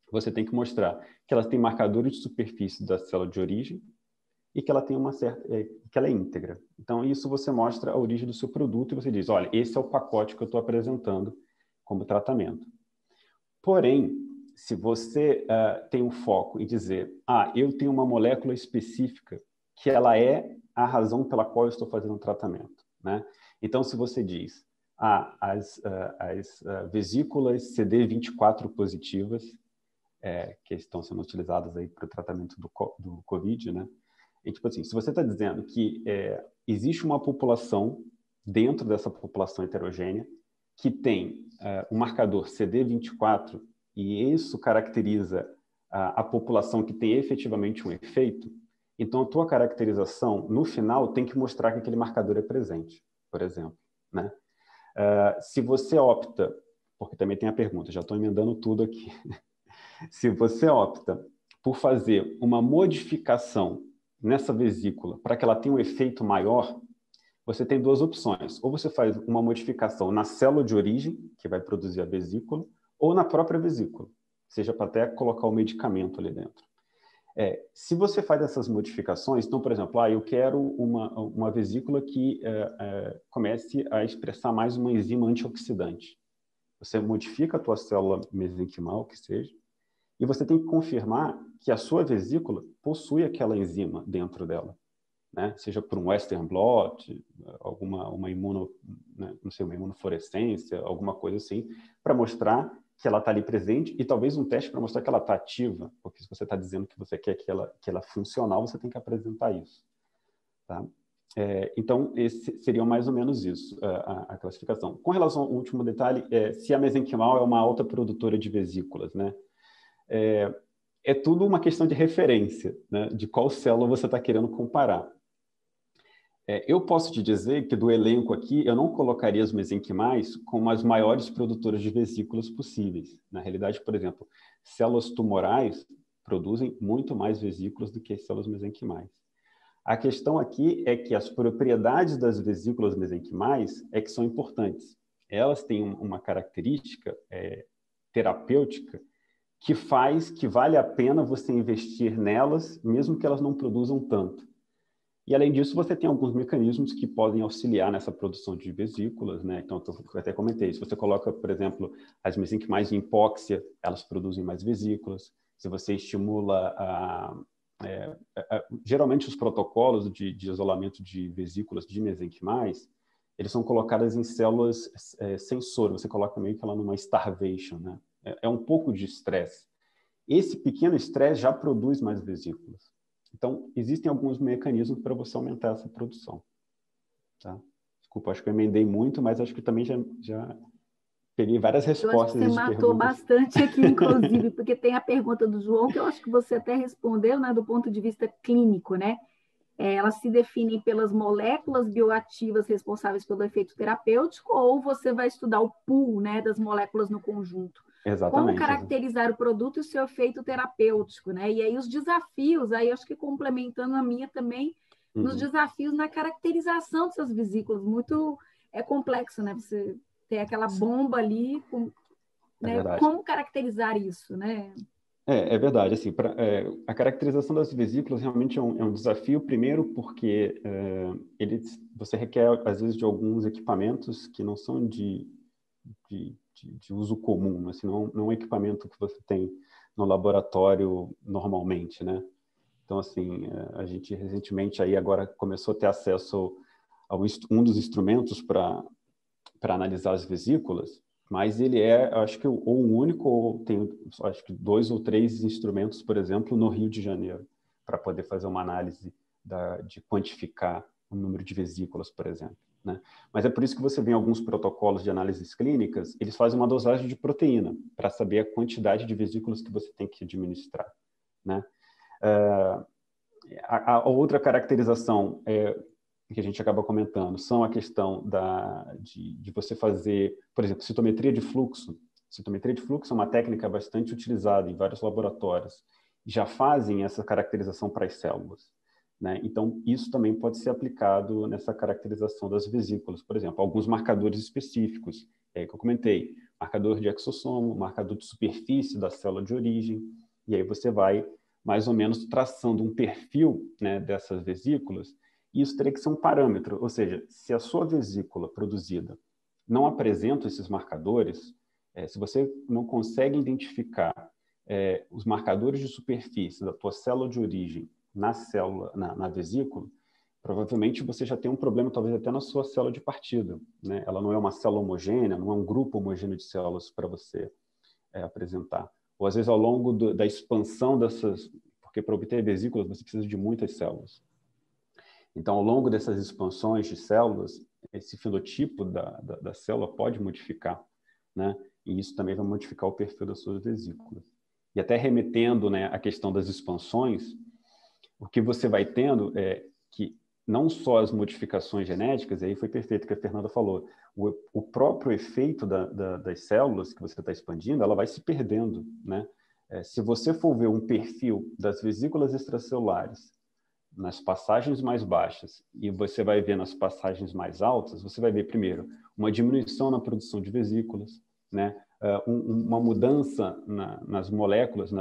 você tem que mostrar que ela tem marcadores de superfície da célula de origem e que ela tem que ela é íntegra. Então, isso você mostra a origem do seu produto e você diz, olha, esse é o pacote que eu estou apresentando como tratamento. Porém, se você tem um foco em dizer, eu tenho uma molécula específica que ela é a razão pela qual eu estou fazendo o tratamento, né? Então, se você diz, as vesículas CD24 positivas, que estão sendo utilizadas aí para o tratamento do COVID, né? E, tipo assim, se você está dizendo que existe uma população dentro dessa população heterogênea que tem o marcador CD24 e isso caracteriza a população que tem efetivamente um efeito, então a tua caracterização, no final, tem que mostrar que aquele marcador é presente, por exemplo, né? Se você opta, porque também tem a pergunta, já estou emendando tudo aqui, se você opta por fazer uma modificação nessa vesícula para que ela tenha um efeito maior, você tem duas opções. Ou você faz uma modificação na célula de origem, que vai produzir a vesícula, ou na própria vesícula, seja para até colocar o medicamento ali dentro. Se você faz essas modificações, então, por exemplo, eu quero uma vesícula que comece a expressar mais uma enzima antioxidante. Você modifica a tua célula mesenquimal, que seja, e você tem que confirmar que a sua vesícula possui aquela enzima dentro dela, né? Seja por um Western blot, uma imunofluorescência, alguma coisa assim, para mostrar que ela está ali presente, e talvez um teste para mostrar que ela está ativa, porque se você está dizendo que você quer que ela funcional, você tem que apresentar isso. Tá? Então, esse seria mais ou menos isso, a classificação. Com relação ao último detalhe, se a mesenquimal é uma alta produtora de vesículas, né? É tudo uma questão de referência, né? De qual célula você está querendo comparar. Eu posso te dizer que do elenco aqui, eu não colocaria as mesenquimais como as maiores produtoras de vesículas possíveis. Na realidade, por exemplo, células tumorais produzem muito mais vesículas do que as células mesenquimais. A questão aqui é que as propriedades das vesículas mesenquimais é que são importantes. Elas têm uma característica terapêutica que faz que vale a pena você investir nelas, mesmo que elas não produzam tanto. E, além disso, você tem alguns mecanismos que podem auxiliar nessa produção de vesículas, né? Então, eu até comentei, se você coloca, por exemplo, as mesenquimais em hipóxia, elas produzem mais vesículas. Se você estimula geralmente os protocolos de isolamento de vesículas de mesenquimais, eles são colocados em células sensor, você coloca meio que ela numa starvation, né? É um pouco de estresse. Esse pequeno estresse já produz mais vesículas. Então, existem alguns mecanismos para você aumentar essa produção. Tá? Desculpa, acho que eu emendei muito, mas acho que também já peguei várias respostas. Eu acho que você matou bastante aqui, inclusive, porque tem a pergunta do João, que eu acho que você até respondeu, né, do ponto de vista clínico, né? Elas se definem pelas moléculas bioativas responsáveis pelo efeito terapêutico, ou você vai estudar o pool, né, das moléculas no conjunto? Exatamente. Como caracterizar o produto e o seu efeito terapêutico, né? E aí os desafios, aí acho que complementando a minha também, nos desafios na caracterização dessas vesículas, muito complexo, né? Você tem aquela bomba ali, né? Como caracterizar isso, né? É verdade. Assim, a caracterização das vesículas realmente é um desafio, primeiro porque você requer, às vezes, de alguns equipamentos que não são de uso comum, assim, não é um equipamento que você tem no laboratório normalmente, né? Então, assim, a gente recentemente aí agora começou a ter acesso a um dos instrumentos para analisar as vesículas, mas ele acho que, ou o único, ou tem, acho que 2 ou 3 instrumentos, por exemplo, no Rio de Janeiro, para poder fazer uma análise de quantificar o número de vesículas, por exemplo. Né? Mas é por isso que você vê em alguns protocolos de análises clínicas, eles fazem uma dosagem de proteína para saber a quantidade de vesículas que você tem que administrar. Né? A outra caracterização que a gente acaba comentando são a questão de você fazer, por exemplo, citometria de fluxo. Citometria de fluxo é uma técnica bastante utilizada em vários laboratórios. Já fazem essa caracterização para as células. Né? Então, isso também pode ser aplicado nessa caracterização das vesículas. Por exemplo, alguns marcadores específicos, que eu comentei, marcador de exossomo, marcador de superfície da célula de origem, e aí você vai, mais ou menos, traçando um perfil, né, dessas vesículas, e isso teria que ser um parâmetro, ou seja, se a sua vesícula produzida não apresenta esses marcadores, se você não consegue identificar os marcadores de superfície da tua célula de origem na célula, na vesícula, provavelmente você já tem um problema, talvez até na sua célula de partida. Né? Ela não é uma célula homogênea, não é um grupo homogêneo de células para você apresentar. Ou, às vezes, ao longo da expansão dessas... Porque para obter vesículas, você precisa de muitas células. Então, ao longo dessas expansões de células, esse fenotipo da célula pode modificar. Né? E isso também vai modificar o perfil das suas vesículas. E até remetendo, né, à questão das expansões, o que você vai tendo é que não só as modificações genéticas, e aí foi perfeito o que a Fernanda falou, o próprio efeito das células que você está expandindo, ela vai se perdendo. Né? Se você for ver um perfil das vesículas extracelulares nas passagens mais baixas e você vai ver nas passagens mais altas, você vai ver, primeiro, uma diminuição na produção de vesículas, né? Uma mudança nas moléculas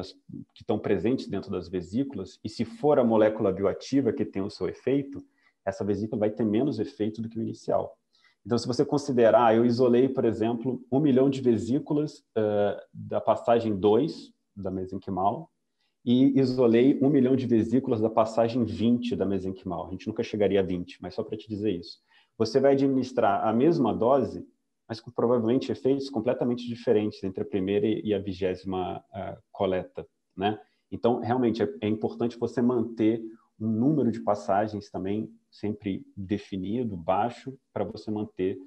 que estão presentes dentro das vesículas, e se for a molécula bioativa que tem o seu efeito, essa vesícula vai ter menos efeito do que o inicial. Então, se você considerar, eu isolei, por exemplo, 1 milhão de vesículas da passagem 2 da mesenquimal e isolei 1 milhão de vesículas da passagem 20 da mesenquimal. A gente nunca chegaria a 20, mas só para te dizer isso. Você vai administrar a mesma dose, mas com provavelmente efeitos completamente diferentes entre a primeira e a 20ª coleta, né? Então, realmente, é importante você manter um número de passagens também sempre definido, baixo, para você manter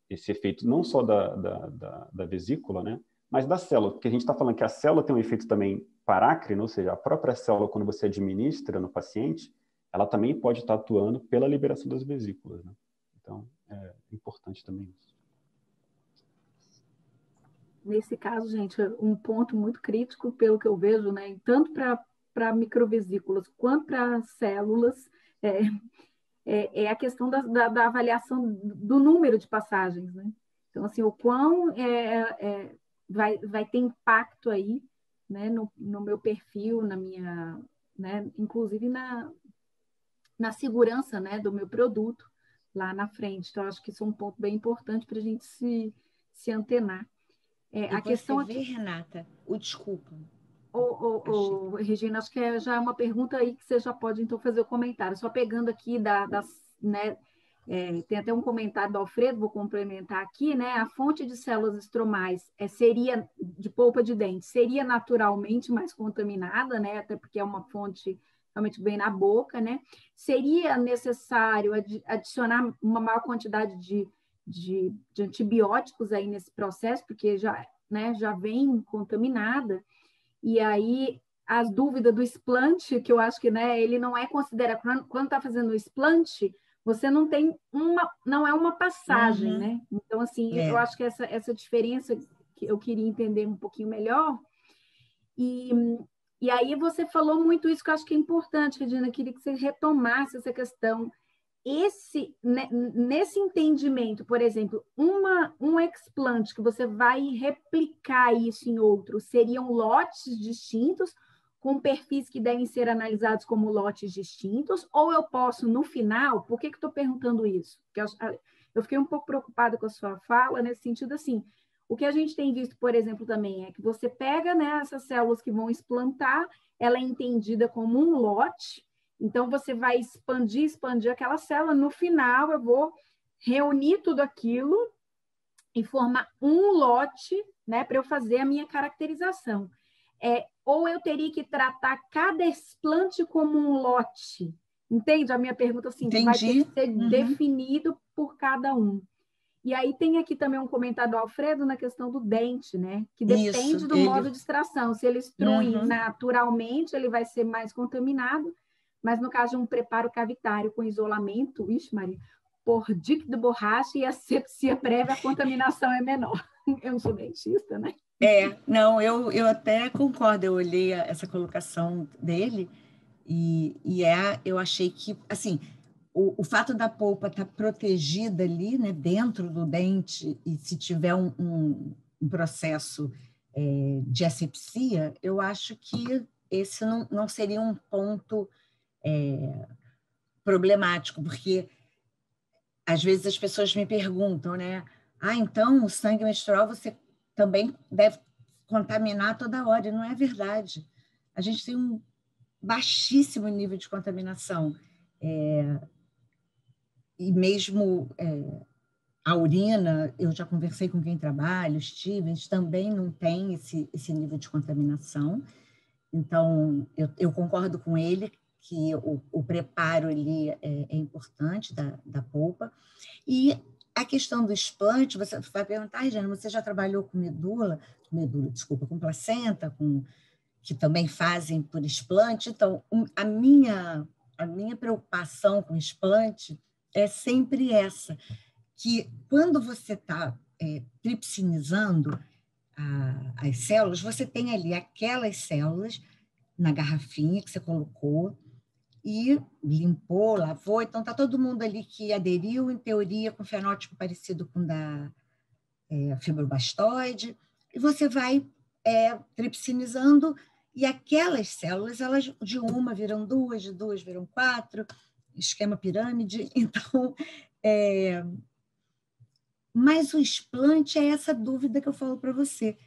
esse efeito não só da vesícula, né? Mas da célula, porque a gente está falando que a célula tem um efeito também parácrino, ou seja, a própria célula, quando você administra no paciente, ela também pode estar atuando pela liberação das vesículas, né? Então, é importante também isso. Nesse caso, gente, um ponto muito crítico, pelo que eu vejo, né, tanto para microvesículas quanto para células, é a questão da avaliação do número de passagens, né? Então, assim, o quão vai ter impacto aí, né, no meu perfil, na minha, né, inclusive na segurança, né, do meu produto lá na frente. Então, acho que isso é um ponto bem importante para a gente se antenar. A questão aqui, Renata, desculpa. Regina, acho que já é uma pergunta aí que você já pode, então, fazer o comentário. Só pegando aqui né, tem até um comentário do Alfredo, vou complementar aqui, né? A fonte de células estromais seria, de polpa de dente, seria naturalmente mais contaminada, né? Até porque é uma fonte realmente bem na boca, né? Seria necessário adicionar uma maior quantidade de antibióticos aí nesse processo, porque já vem contaminada. E aí, as dúvidas do explante, que eu acho que, né, ele não é considerado, quando está fazendo o explante, você não tem não é uma passagem, né? Então, assim, eu acho que essa diferença que eu queria entender um pouquinho melhor. E aí você falou muito isso que eu acho que é importante, Regina, eu queria que você retomasse essa questão. Nesse entendimento, por exemplo, um explante que você vai replicar isso em outro, seriam lotes distintos, com perfis que devem ser analisados como lotes distintos, ou eu posso, no final, por que eu estou perguntando isso? Porque eu fiquei um pouco preocupada com a sua fala, nesse sentido assim, o que a gente tem visto, por exemplo, também é que você pega, né, essas células que vão explantar, ela é entendida como um lote. Então, você vai expandir aquela célula. No final, eu vou reunir tudo aquilo e formar um lote, né, para eu fazer a minha caracterização. Ou eu teria que tratar cada explante como um lote. Entende a minha pergunta? Assim, vai ter que ser definido por cada um. E aí tem aqui também um comentário do Alfredo na questão do dente, né? Que depende do modo de extração. Se ele extrui naturalmente, ele vai ser mais contaminado. Mas no caso de um preparo cavitário com isolamento, Maria, por díquido de borracha e asepsia prévia, a contaminação é menor. Eu não sou dentista, né? Não, eu até concordo, eu olhei essa colocação dele eu achei que, assim, o fato da polpa estar protegida ali, né, dentro do dente, e se tiver um processo de asepsia, eu acho que esse não seria um ponto problemático, porque às vezes as pessoas me perguntam, né? Então o sangue menstrual você também deve contaminar toda hora, e não é verdade. A gente tem um baixíssimo nível de contaminação. E mesmo a urina, eu já conversei com quem trabalha, os Stevens, também não tem esse nível de contaminação. Então, eu concordo com ele que o preparo ali é importante da polpa. E a questão do explante, você vai perguntar, Regina, você já trabalhou com com placenta, que também fazem por explante? Então, a minha preocupação com explante é sempre essa, que quando você está tripsinizando as células, você tem ali aquelas células na garrafinha que você colocou, e limpou, lavou, então está todo mundo ali que aderiu, em teoria, com fenótipo parecido com o da fibrobastoide, e você vai tripsinizando, e aquelas células, elas de uma viram duas, de duas viram quatro, esquema pirâmide, então... Mas o explante é essa dúvida que eu falo para você,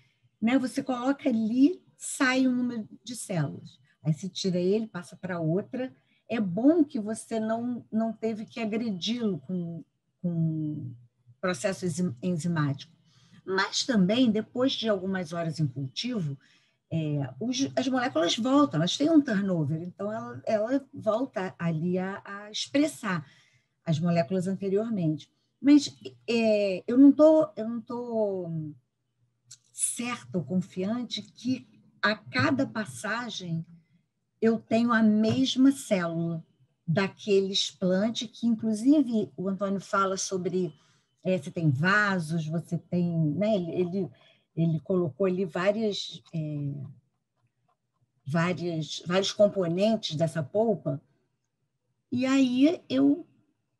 né? Você coloca ali, sai um número de células. Aí você tira ele, passa para outra. É bom que você não teve que agredi-lo com processo enzimático. Mas também, depois de algumas horas em cultivo, as moléculas voltam, elas têm um turnover, então ela volta ali a expressar as moléculas anteriormente. Mas eu não tô certa ou confiante que a cada passagem eu tenho a mesma célula daquele explante, que inclusive o Antônio fala sobre você tem vasos, você tem, né, ele colocou ali vários componentes dessa polpa, e aí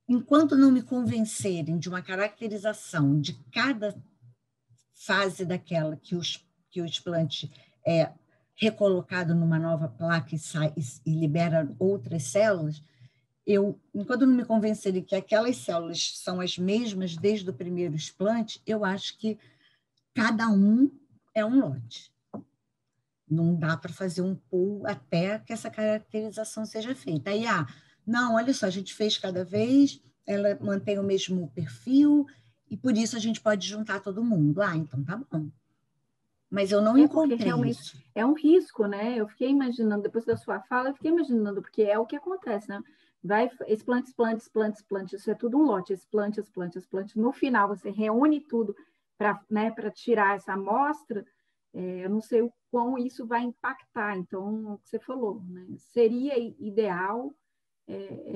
enquanto não me convencerem de uma caracterização de cada fase daquela que o explante é recolocado numa nova placa e libera outras células, enquanto não me convencerem que aquelas células são as mesmas desde o primeiro explante, eu acho que cada um é um lote. Não dá para fazer um pool até que essa caracterização seja feita. Aí, não, olha só, a gente fez cada vez, ela mantém o mesmo perfil, e por isso a gente pode juntar todo mundo. Então tá bom. Mas eu não encontrei realmente isso. É um risco, né? Eu fiquei imaginando, depois da sua fala, eu fiquei imaginando, porque é o que acontece, né? Vai explante, isso é tudo um lote, explante. No final, você reúne tudo para tirar essa amostra, eu não sei o quão isso vai impactar. Então, o que você falou, né? Seria ideal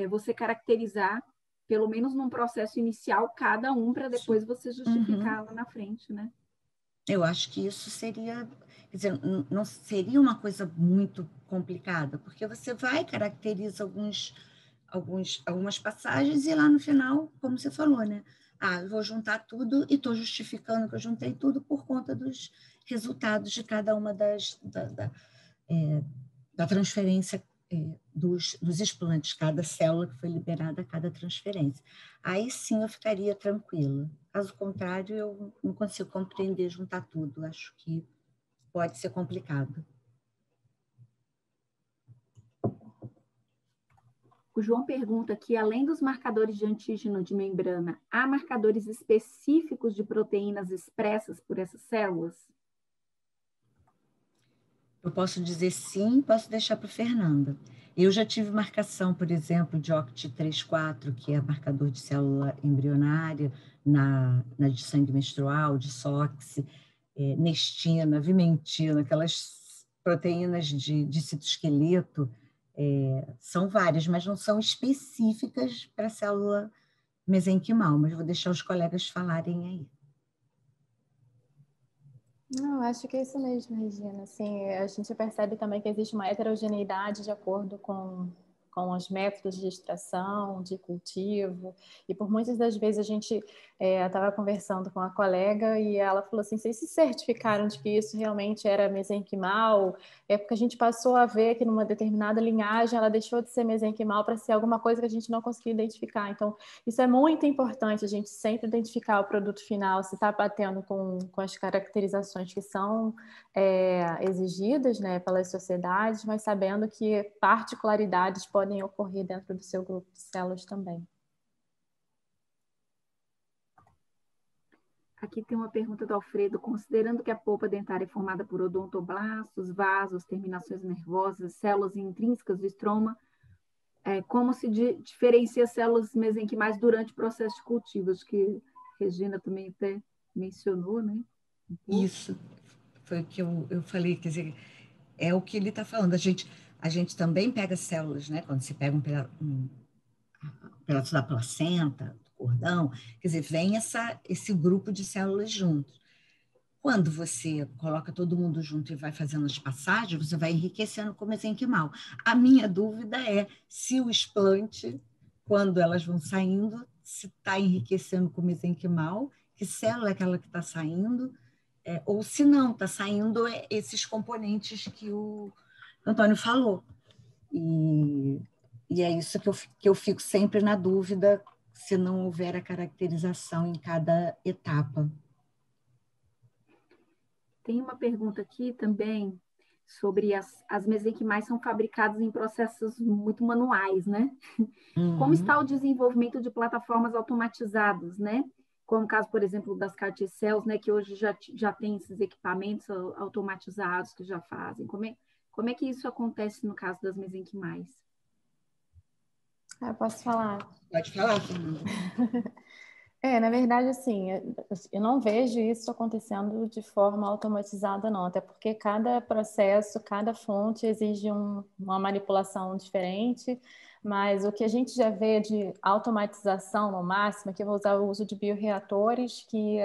você caracterizar, pelo menos num processo inicial, cada um, para depois você justificar lá na frente, né? Eu acho que isso seria, quer dizer, não seria uma coisa muito complicada, porque você caracteriza algumas passagens e lá no final, como você falou, né? Eu vou juntar tudo e estou justificando que eu juntei tudo por conta dos resultados de cada uma da transferência dos explantes, cada célula que foi liberada a cada transferência. Aí sim eu ficaria tranquila. Caso contrário, eu não consigo compreender, juntar tudo. Acho que pode ser complicado. O João pergunta aqui, além dos marcadores de antígeno de membrana, há marcadores específicos de proteínas expressas por essas células? Eu posso dizer sim, posso deixar para o Fernanda. Eu já tive marcação, por exemplo, de OCT34, que é marcador de célula embrionária, de sangue menstrual, de SOX, nestina, vimentina, aquelas proteínas de citoesqueleto, são várias, mas não são específicas para a célula mesenquimal, mas vou deixar os colegas falarem aí. Não, acho que é isso mesmo, Regina. Assim, a gente percebe também que existe uma heterogeneidade de acordo com os métodos de extração, de cultivo, e por muitas das vezes a gente estava conversando com a colega e ela falou assim, vocês se certificaram de que isso realmente era mesenquimal? É porque a gente passou a ver que numa determinada linhagem ela deixou de ser mesenquimal para ser alguma coisa que a gente não conseguia identificar. Então, isso é muito importante, a gente sempre identificar o produto final, se está batendo com as caracterizações que são exigidas, né, pelas sociedades, mas sabendo que particularidades podem ocorrer dentro do seu grupo de células também. Aqui tem uma pergunta do Alfredo. Considerando que a polpa dentária é formada por odontoblastos, vasos, terminações nervosas, células intrínsecas do estroma, como se diferencia células mesenquimais durante o processo de cultivo? Acho que a Regina também até mencionou, né? Isso foi o que eu falei, quer dizer, é o que ele está falando. A gente também pega células, né? Quando você pega um pedaço da placenta, do cordão, quer dizer, vem esse grupo de células juntos. Quando você coloca todo mundo junto e vai fazendo as passagens, você vai enriquecendo com o mesenquimal. A minha dúvida é se o explante, quando elas vão saindo, se está enriquecendo com o mesenquimal, que célula é aquela que está saindo, ou se não, está saindo esses componentes que o Antônio falou. E é isso que eu fico sempre na dúvida se não houver a caracterização em cada etapa. Tem uma pergunta aqui também sobre as mesenquimais são fabricadas em processos muito manuais, né? Uhum. Como está o desenvolvimento de plataformas automatizadas, né? Como o caso, por exemplo, das Cartier Cells, né? Que hoje já tem esses equipamentos automatizados que já fazem. Como é que isso acontece no caso das mesenquimais? Eu posso falar? Pode falar, Fernanda. Na verdade, assim, eu não vejo isso acontecendo de forma automatizada, não, até porque cada processo, cada fonte exige uma manipulação diferente, mas o que a gente já vê de automatização no máximo é que eu vou usar o uso de bioreatores que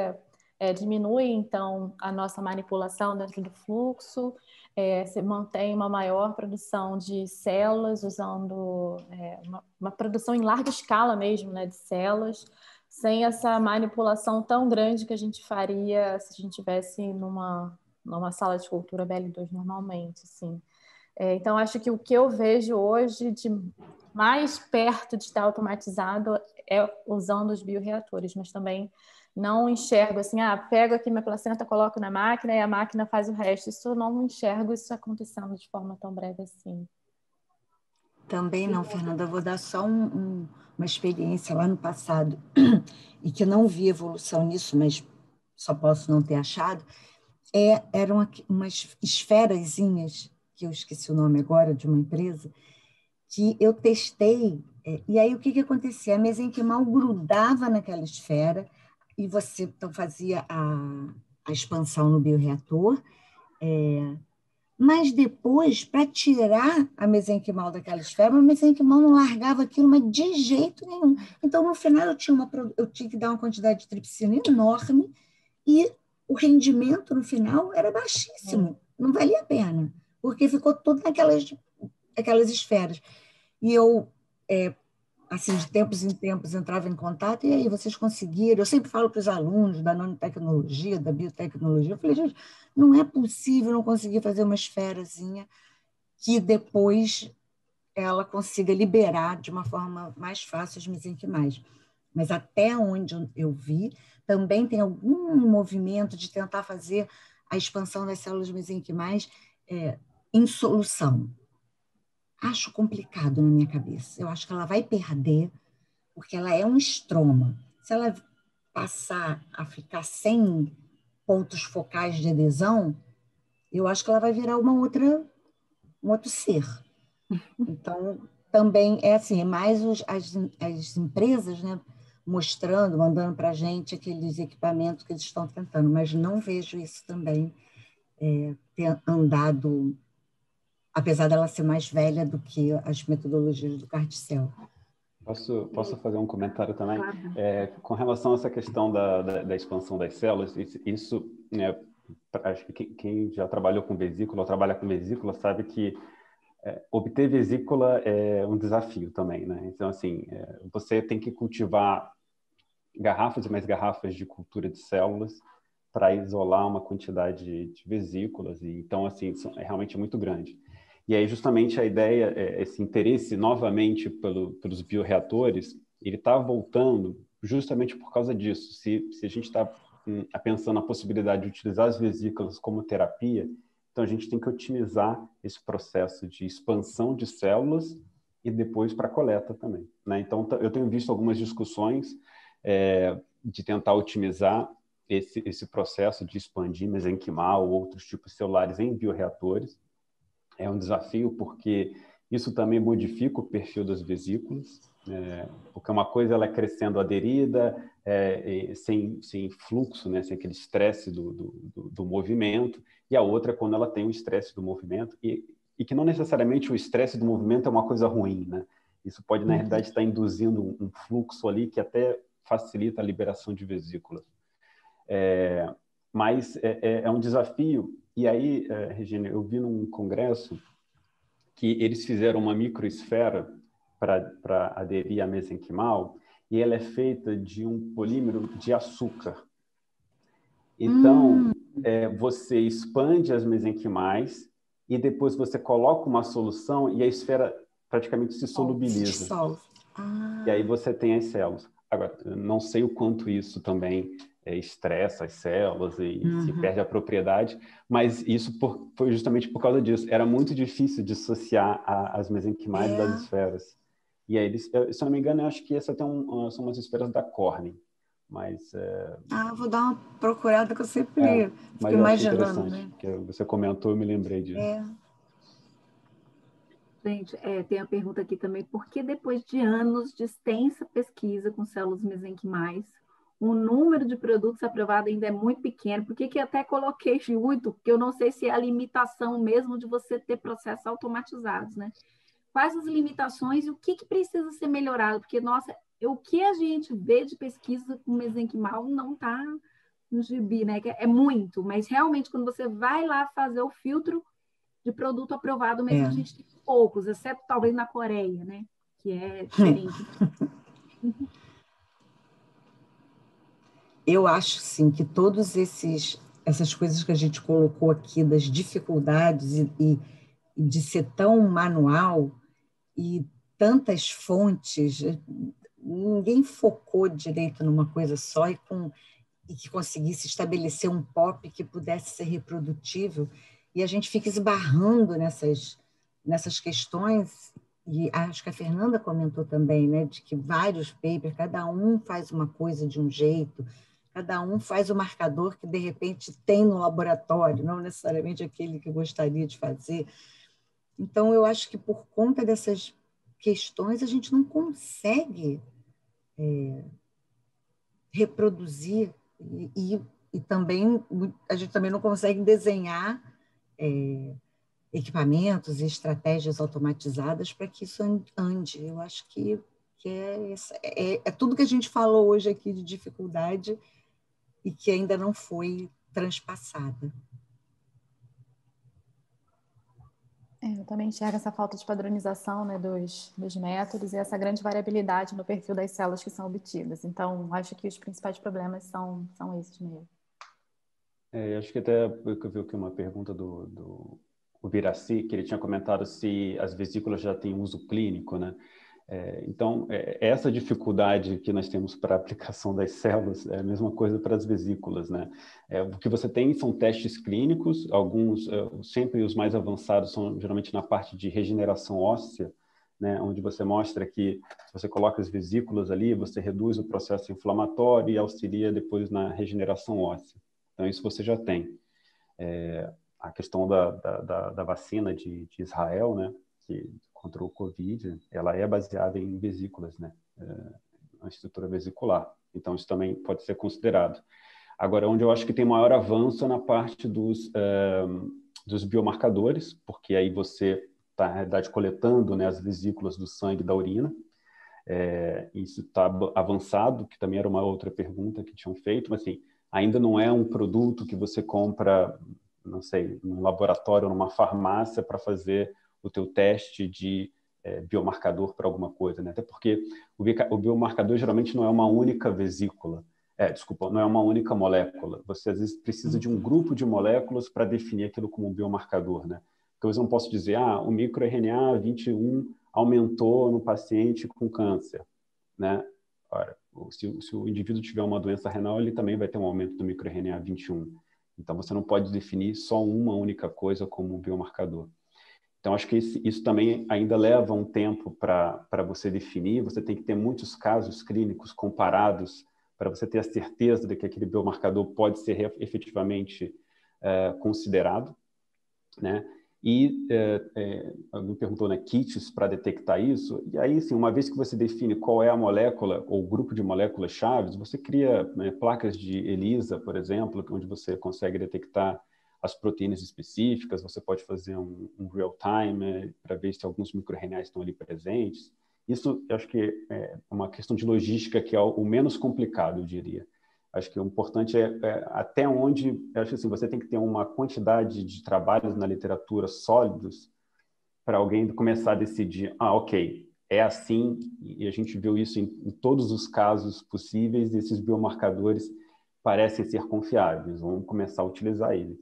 diminui, então, a nossa manipulação dentro do fluxo, você mantém uma maior produção de células, usando uma produção em larga escala mesmo, né, de células, sem essa manipulação tão grande que a gente faria se a gente tivesse numa sala de cultura BL2 normalmente, assim. Então, acho que o que eu vejo hoje de mais perto de estar automatizado é usando os bioreatores, mas também não enxergo assim, pego aqui minha placenta, coloco na máquina e a máquina faz o resto. Isso eu não enxergo isso acontecendo de forma tão breve assim. Também não, Fernanda. Eu vou dar só uma experiência lá no passado e que não vi evolução nisso, mas só posso não ter achado. Eram umas esferazinhas, que eu esqueci o nome agora, de uma empresa, que eu testei. E aí, o que acontecia? A mesenquimal grudava naquela esfera e você então fazia a expansão no bioreator, mas depois, para tirar a mesenquimal daquela esfera, a mesenquimal não largava aquilo, mas de jeito nenhum. Então, no final, eu tinha que dar uma quantidade de tripsina enorme e o rendimento no final era baixíssimo, não valia a pena, porque ficou tudo naquelas esferas. E eu, assim, de tempos em tempos, entrava em contato, e aí, vocês conseguiram? Eu sempre falo para os alunos da nanotecnologia, da biotecnologia, eu falei, gente, não é possível não conseguir fazer uma esferazinha que depois ela consiga liberar de uma forma mais fácil os mesenquimais. Mas até onde eu vi, também tem algum movimento de tentar fazer a expansão das células mesenquimais em solução. Acho complicado na minha cabeça. Eu acho que ela vai perder, porque ela é um estroma. Se ela passar a ficar sem pontos focais de adesão, eu acho que ela vai virar um outro ser. Então, também é assim, mais as empresas, né, mostrando, mandando para a gente aqueles equipamentos que eles estão tentando, mas não vejo isso também ter andado, apesar dela ser mais velha do que as metodologias do Carticel. Posso fazer um comentário também? Claro. Com relação a essa questão da expansão das células, isso acho que quem já trabalhou com vesícula ou trabalha com vesícula sabe que obter vesícula é um desafio também, né? Então, assim, você tem que cultivar garrafas e mais garrafas de cultura de células para isolar uma quantidade de vesículas, e então, assim, é realmente muito grande. E aí, justamente, a ideia, esse interesse novamente pelos bioreatores, ele está voltando justamente por causa disso. Se a gente está pensando na possibilidade de utilizar as vesículas como terapia, então a gente tem que otimizar esse processo de expansão de células e depois para a coleta também, né? Então, eu tenho visto algumas discussões de tentar otimizar esse processo de expandir mesenquimal ou outros tipos celulares em bioreatores. É um desafio porque isso também modifica o perfil das vesículas, porque uma coisa ela é crescendo aderida, sem fluxo, né, sem aquele estresse do movimento, e a outra é quando ela tem o estresse do movimento, e que não necessariamente o estresse do movimento é uma coisa ruim, né? Isso pode, na realidade, estar induzindo um fluxo ali que até facilita a liberação de vesículas. Mas é um desafio. E aí, Regina, eu vi num congresso que eles fizeram uma microesfera para aderir à mesenquimal, e ela é feita de um polímero de açúcar. Então, você expande as mesenquimais e depois você coloca uma solução e a esfera praticamente se solubiliza. E aí você tem as células. Agora, eu não sei o quanto isso também estressa as células e se perde a propriedade, mas isso foi justamente por causa disso. Era muito difícil dissociar as mesenquimais das esferas. E aí, se eu não me engano, eu acho que essa são umas esferas da Corning. Mas, vou dar uma procurada que eu sempre fico imaginando. Né? Que você comentou, eu me lembrei disso. Gente, tem a pergunta aqui também, por que depois de anos de extensa pesquisa com células mesenquimais, o número de produtos aprovados ainda é muito pequeno? Por que até coloquei muito? Porque eu não sei se é a limitação mesmo de você ter processos automatizados, né? Quais as limitações e o que precisa ser melhorado? Porque, nossa, o que a gente vê de pesquisa com mesenquimal não está no gibi, né? É muito, mas realmente quando você vai lá fazer o filtro de produto aprovado mesmo, a gente tem poucos, exceto talvez na Coreia, né? Que é diferente. Eu acho, sim, que todos essas coisas que a gente colocou aqui, das dificuldades e de ser tão manual e tantas fontes, ninguém focou direito numa coisa só e que conseguisse estabelecer um POP que pudesse ser reprodutível, e a gente fica esbarrando nessas questões, e acho que a Fernanda comentou também, né, de que vários papers, cada um faz uma coisa de um jeito, cada um faz o marcador que, de repente, tem no laboratório, não necessariamente aquele que gostaria de fazer. Então, eu acho que, por conta dessas questões, a gente não consegue reproduzir e também a gente também não consegue desenhar equipamentos e estratégias automatizadas para que isso ande. Eu acho que é tudo que a gente falou hoje aqui de dificuldade e que ainda não foi transpassada. Eu também enxergo essa falta de padronização, né, dos métodos e essa grande variabilidade no perfil das células que são obtidas. Então, acho que os principais problemas são esses mesmo. Acho que até eu vi aqui uma pergunta do Viraci, que ele tinha comentado se as vesículas já têm uso clínico, né? Então, essa dificuldade que nós temos para a aplicação das células é a mesma coisa para as vesículas, né? O que você tem são testes clínicos, alguns, sempre os mais avançados são geralmente na parte de regeneração óssea, né? Onde você mostra que você coloca as vesículas ali, você reduz o processo inflamatório e auxilia depois na regeneração óssea. Então, isso você já tem. A questão da vacina de Israel, né? Contra o Covid, ela é baseada em vesículas, né? A estrutura vesicular. Então, isso também pode ser considerado. Agora, onde eu acho que tem maior avanço é na parte dos biomarcadores, porque aí você está, na realidade, coletando, né, as vesículas do sangue e da urina. Isso está avançado, que também era uma outra pergunta que tinham feito, mas, assim, ainda não é um produto que você compra, não sei, num laboratório ou numa farmácia para fazer o teu teste de biomarcador para alguma coisa, né? Até porque o biomarcador geralmente não é uma única vesícula, não é uma única molécula. Você às vezes precisa de um grupo de moléculas para definir aquilo como um biomarcador, né? Então, eu não posso dizer, o microRNA 21 aumentou no paciente com câncer, né? Ora, se o indivíduo tiver uma doença renal, ele também vai ter um aumento do microRNA 21. Então, você não pode definir só uma única coisa como um biomarcador. Então, acho que isso também ainda leva um tempo para você definir. Você tem que ter muitos casos clínicos comparados para você ter a certeza de que aquele biomarcador pode ser efetivamente considerado, né? E alguém perguntou, né, kits para detectar isso. E aí, sim, uma vez que você define qual é a molécula ou grupo de moléculas chaves, você cria, né, placas de ELISA, por exemplo, onde você consegue detectar as proteínas específicas. Você pode fazer um real-time para ver se alguns microRNAs estão ali presentes. Isso, eu acho que é uma questão de logística que é o menos complicado, eu diria. Acho que o importante é até onde, eu acho assim, você tem que ter uma quantidade de trabalhos na literatura sólidos para alguém começar a decidir, ok, é assim, e a gente viu isso em todos os casos possíveis, e esses biomarcadores parecem ser confiáveis, vamos começar a utilizar eles.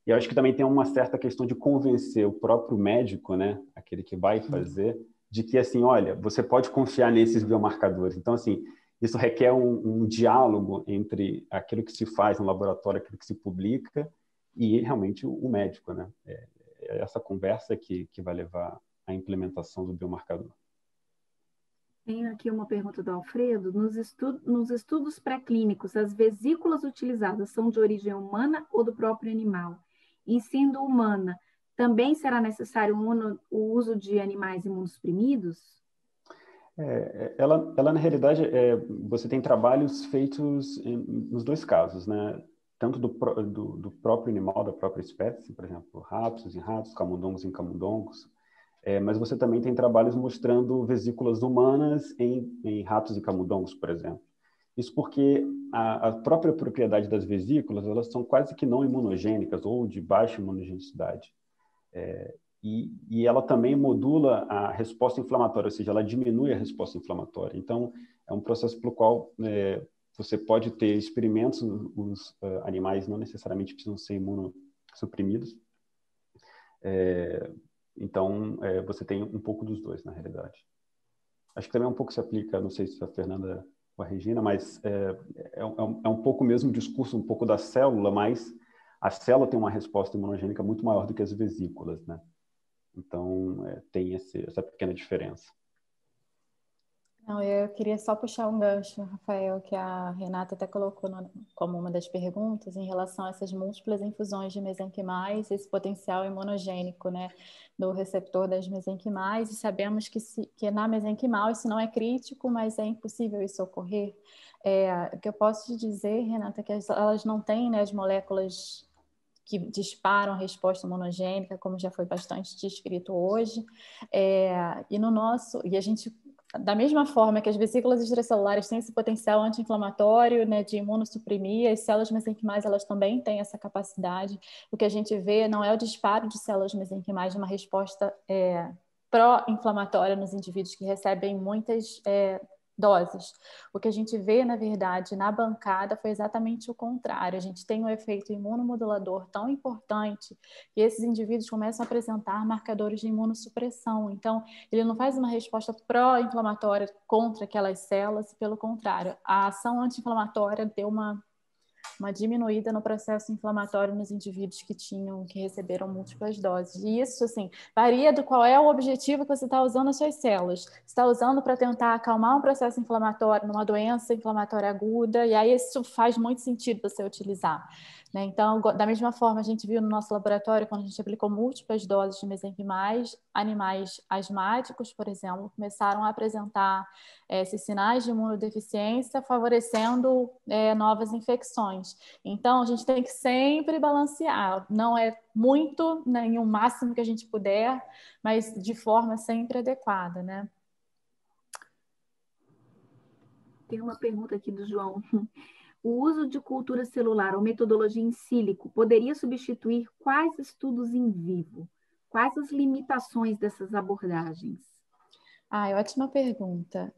E eu acho que também tem uma certa questão de convencer o próprio médico, né, aquele que vai fazer, de que, assim, olha, você pode confiar nesses biomarcadores. Então, assim, isso requer um diálogo entre aquilo que se faz no laboratório, aquilo que se publica, e realmente o médico, né? É essa conversa que vai levar à implementação do biomarcador. Tenho aqui uma pergunta do Alfredo. Nos estudos pré-clínicos, as vesículas utilizadas são de origem humana ou do próprio animal? E sendo humana, também será necessário o uso de animais imunossuprimidos? Ela na realidade, você tem trabalhos feitos nos dois casos, né? Tanto do próprio animal, da própria espécie, por exemplo, ratos em ratos, camundongos em camundongos, mas você também tem trabalhos mostrando vesículas humanas em ratos e camundongos, por exemplo. Isso porque a própria propriedade das vesículas, elas são quase que não imunogênicas ou de baixa imunogenicidade. E ela também modula a resposta inflamatória, ou seja, ela diminui a resposta inflamatória. Então, é um processo pelo qual você pode ter experimentos, os animais não necessariamente precisam ser imunossuprimidos. Então, você tem um pouco dos dois, na realidade. Acho que também um pouco se aplica, não sei se a Fernanda ou a Regina, mas é um pouco mesmo o discurso, um pouco da célula, mas a célula tem uma resposta imunogênica muito maior do que as vesículas, né? Então, tem essa pequena diferença. Não, eu queria só puxar um gancho, Rafael, que a Renata até colocou como uma das perguntas em relação a essas múltiplas infusões de mesenquimais, esse potencial imunogênico, né, do receptor das mesenquimais, e sabemos que na mesenquimal isso não é crítico, mas é impossível isso ocorrer. O que eu posso te dizer, Renata, é que elas não têm, né, as moléculas que disparam a resposta imunogênica, como já foi bastante descrito hoje, e a gente, da mesma forma que as vesículas extracelulares têm esse potencial anti-inflamatório, né, de imunossuprimir, as células mesenquimais elas também têm essa capacidade. O que a gente vê não é o disparo de células mesenquimais de uma resposta pró-inflamatória nos indivíduos que recebem muitas doses. O que a gente vê, na verdade, na bancada foi exatamente o contrário. A gente tem um efeito imunomodulador tão importante que esses indivíduos começam a apresentar marcadores de imunossupressão. Então, ele não faz uma resposta pró-inflamatória contra aquelas células, pelo contrário, a ação anti-inflamatória deu uma diminuída no processo inflamatório nos indivíduos que receberam múltiplas doses. E isso, assim, varia do qual é o objetivo que você está usando as suas células. Você está usando para tentar acalmar um processo inflamatório numa doença inflamatória aguda, e aí isso faz muito sentido você utilizar. Né? Então, da mesma forma, a gente viu no nosso laboratório, quando a gente aplicou múltiplas doses de mesenquimais, animais asmáticos, por exemplo, começaram a apresentar esses sinais de imunodeficiência, favorecendo novas infecções. Então, a gente tem que sempre balancear. Não é muito, né, em um máximo que a gente puder, mas de forma sempre adequada, né? Tem uma pergunta aqui do João. O uso de cultura celular ou metodologia in silico poderia substituir quais estudos in vivo? Quais as limitações dessas abordagens? Ótima pergunta,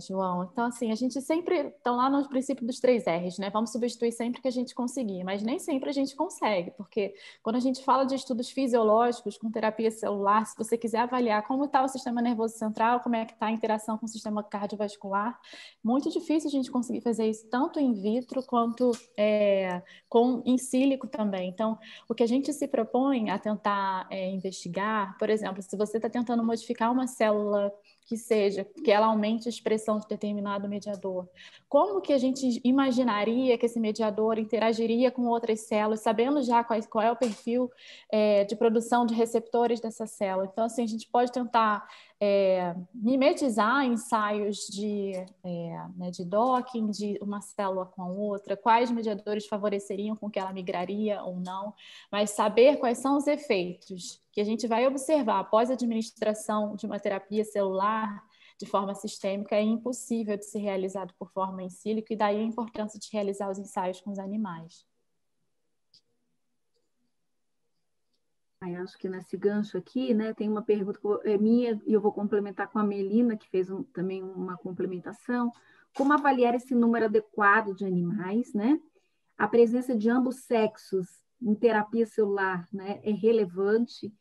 João. Então, assim, a gente sempre está lá no princípio dos 3 R's, né? Vamos substituir sempre que a gente conseguir, mas nem sempre a gente consegue, porque quando a gente fala de estudos fisiológicos com terapia celular, se você quiser avaliar como está o sistema nervoso central, como é que está a interação com o sistema cardiovascular, muito difícil a gente conseguir fazer isso tanto in vitro quanto com in silico também. Então, o que a gente se propõe a tentar investigar, por exemplo, se você está tentando modificar uma célula que ela aumente a expressão de determinado mediador. Como que a gente imaginaria que esse mediador interagiria com outras células, sabendo já qual é o perfil de produção de receptores dessa célula? Então, assim, a gente pode tentar mimetizar ensaios de docking de uma célula com a outra, quais mediadores favoreceriam com que ela migraria ou não, mas saber quais são os efeitos que a gente vai observar após a administração de uma terapia celular de forma sistêmica é impossível de ser realizado por forma in silico, e daí a importância de realizar os ensaios com os animais. Acho que nesse gancho aqui, né, tem uma pergunta minha, e eu vou complementar com a Melina, que fez também uma complementação. Como avaliar esse número adequado de animais, né? A presença de ambos sexos em terapia celular, né, é relevante,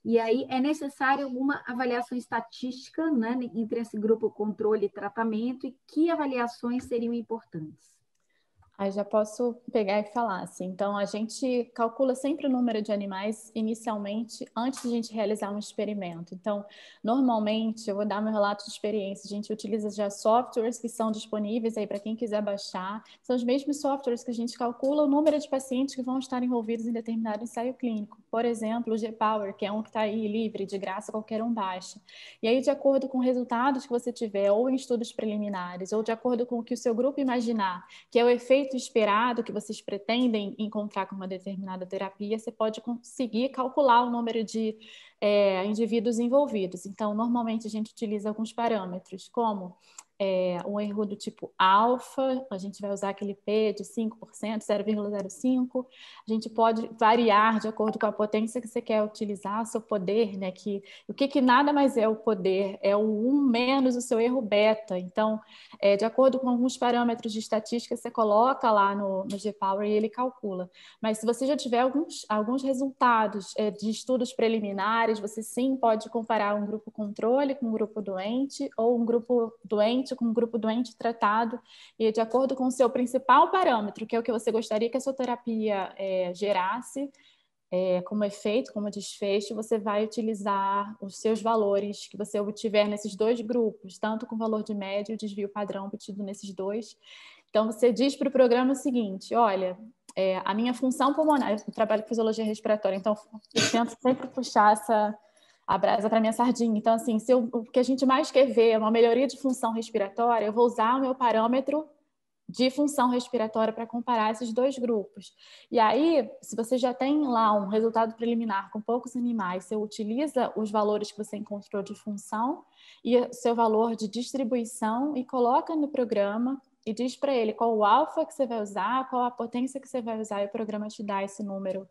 e aí é necessário alguma avaliação estatística, né, entre esse grupo controle e tratamento, e que avaliações seriam importantes? Aí já posso pegar e falar, assim. Então, a gente calcula sempre o número de animais inicialmente, antes de a gente realizar um experimento. Então, normalmente, eu vou dar meu relato de experiência, a gente utiliza já softwares que são disponíveis aí para quem quiser baixar. São os mesmos softwares que a gente calcula o número de pacientes que vão estar envolvidos em determinado ensaio clínico. Por exemplo, o G-Power, que é um que está aí livre, de graça, qualquer um baixa. E aí, de acordo com resultados que você tiver, ou em estudos preliminares, ou de acordo com o que o seu grupo imaginar, que é o efeito esperado que vocês pretendem encontrar com uma determinada terapia, você pode conseguir calcular o número de indivíduos envolvidos. Então, normalmente a gente utiliza alguns parâmetros, como um erro do tipo alfa, a gente vai usar aquele P de 5%, 0,05. A gente pode variar de acordo com a potência que você quer utilizar, seu poder, né? O que nada mais é o poder? É o 1 menos o seu erro beta. Então, de acordo com alguns parâmetros de estatística, você coloca lá no G-Power e ele calcula. Mas se você já tiver alguns resultados de estudos preliminares, você sim pode comparar um grupo controle com um grupo doente, ou um grupo doente com um grupo doente tratado, e de acordo com o seu principal parâmetro, que é o que você gostaria que a sua terapia gerasse, como efeito, como desfecho, você vai utilizar os seus valores que você obtiver nesses dois grupos, tanto com o valor de média e o desvio padrão obtido nesses dois. Então, você diz para o programa o seguinte: olha, a minha função pulmonar, eu trabalho com fisiologia respiratória, então eu tento sempre puxar a brasa para minha sardinha. Então, assim, o que a gente mais quer ver é uma melhoria de função respiratória, eu vou usar o meu parâmetro de função respiratória para comparar esses dois grupos. E aí, se você já tem lá um resultado preliminar com poucos animais, você utiliza os valores que você encontrou de função e seu valor de distribuição e coloca no programa e diz para ele qual o alfa que você vai usar, qual a potência que você vai usar, e o programa te dá esse número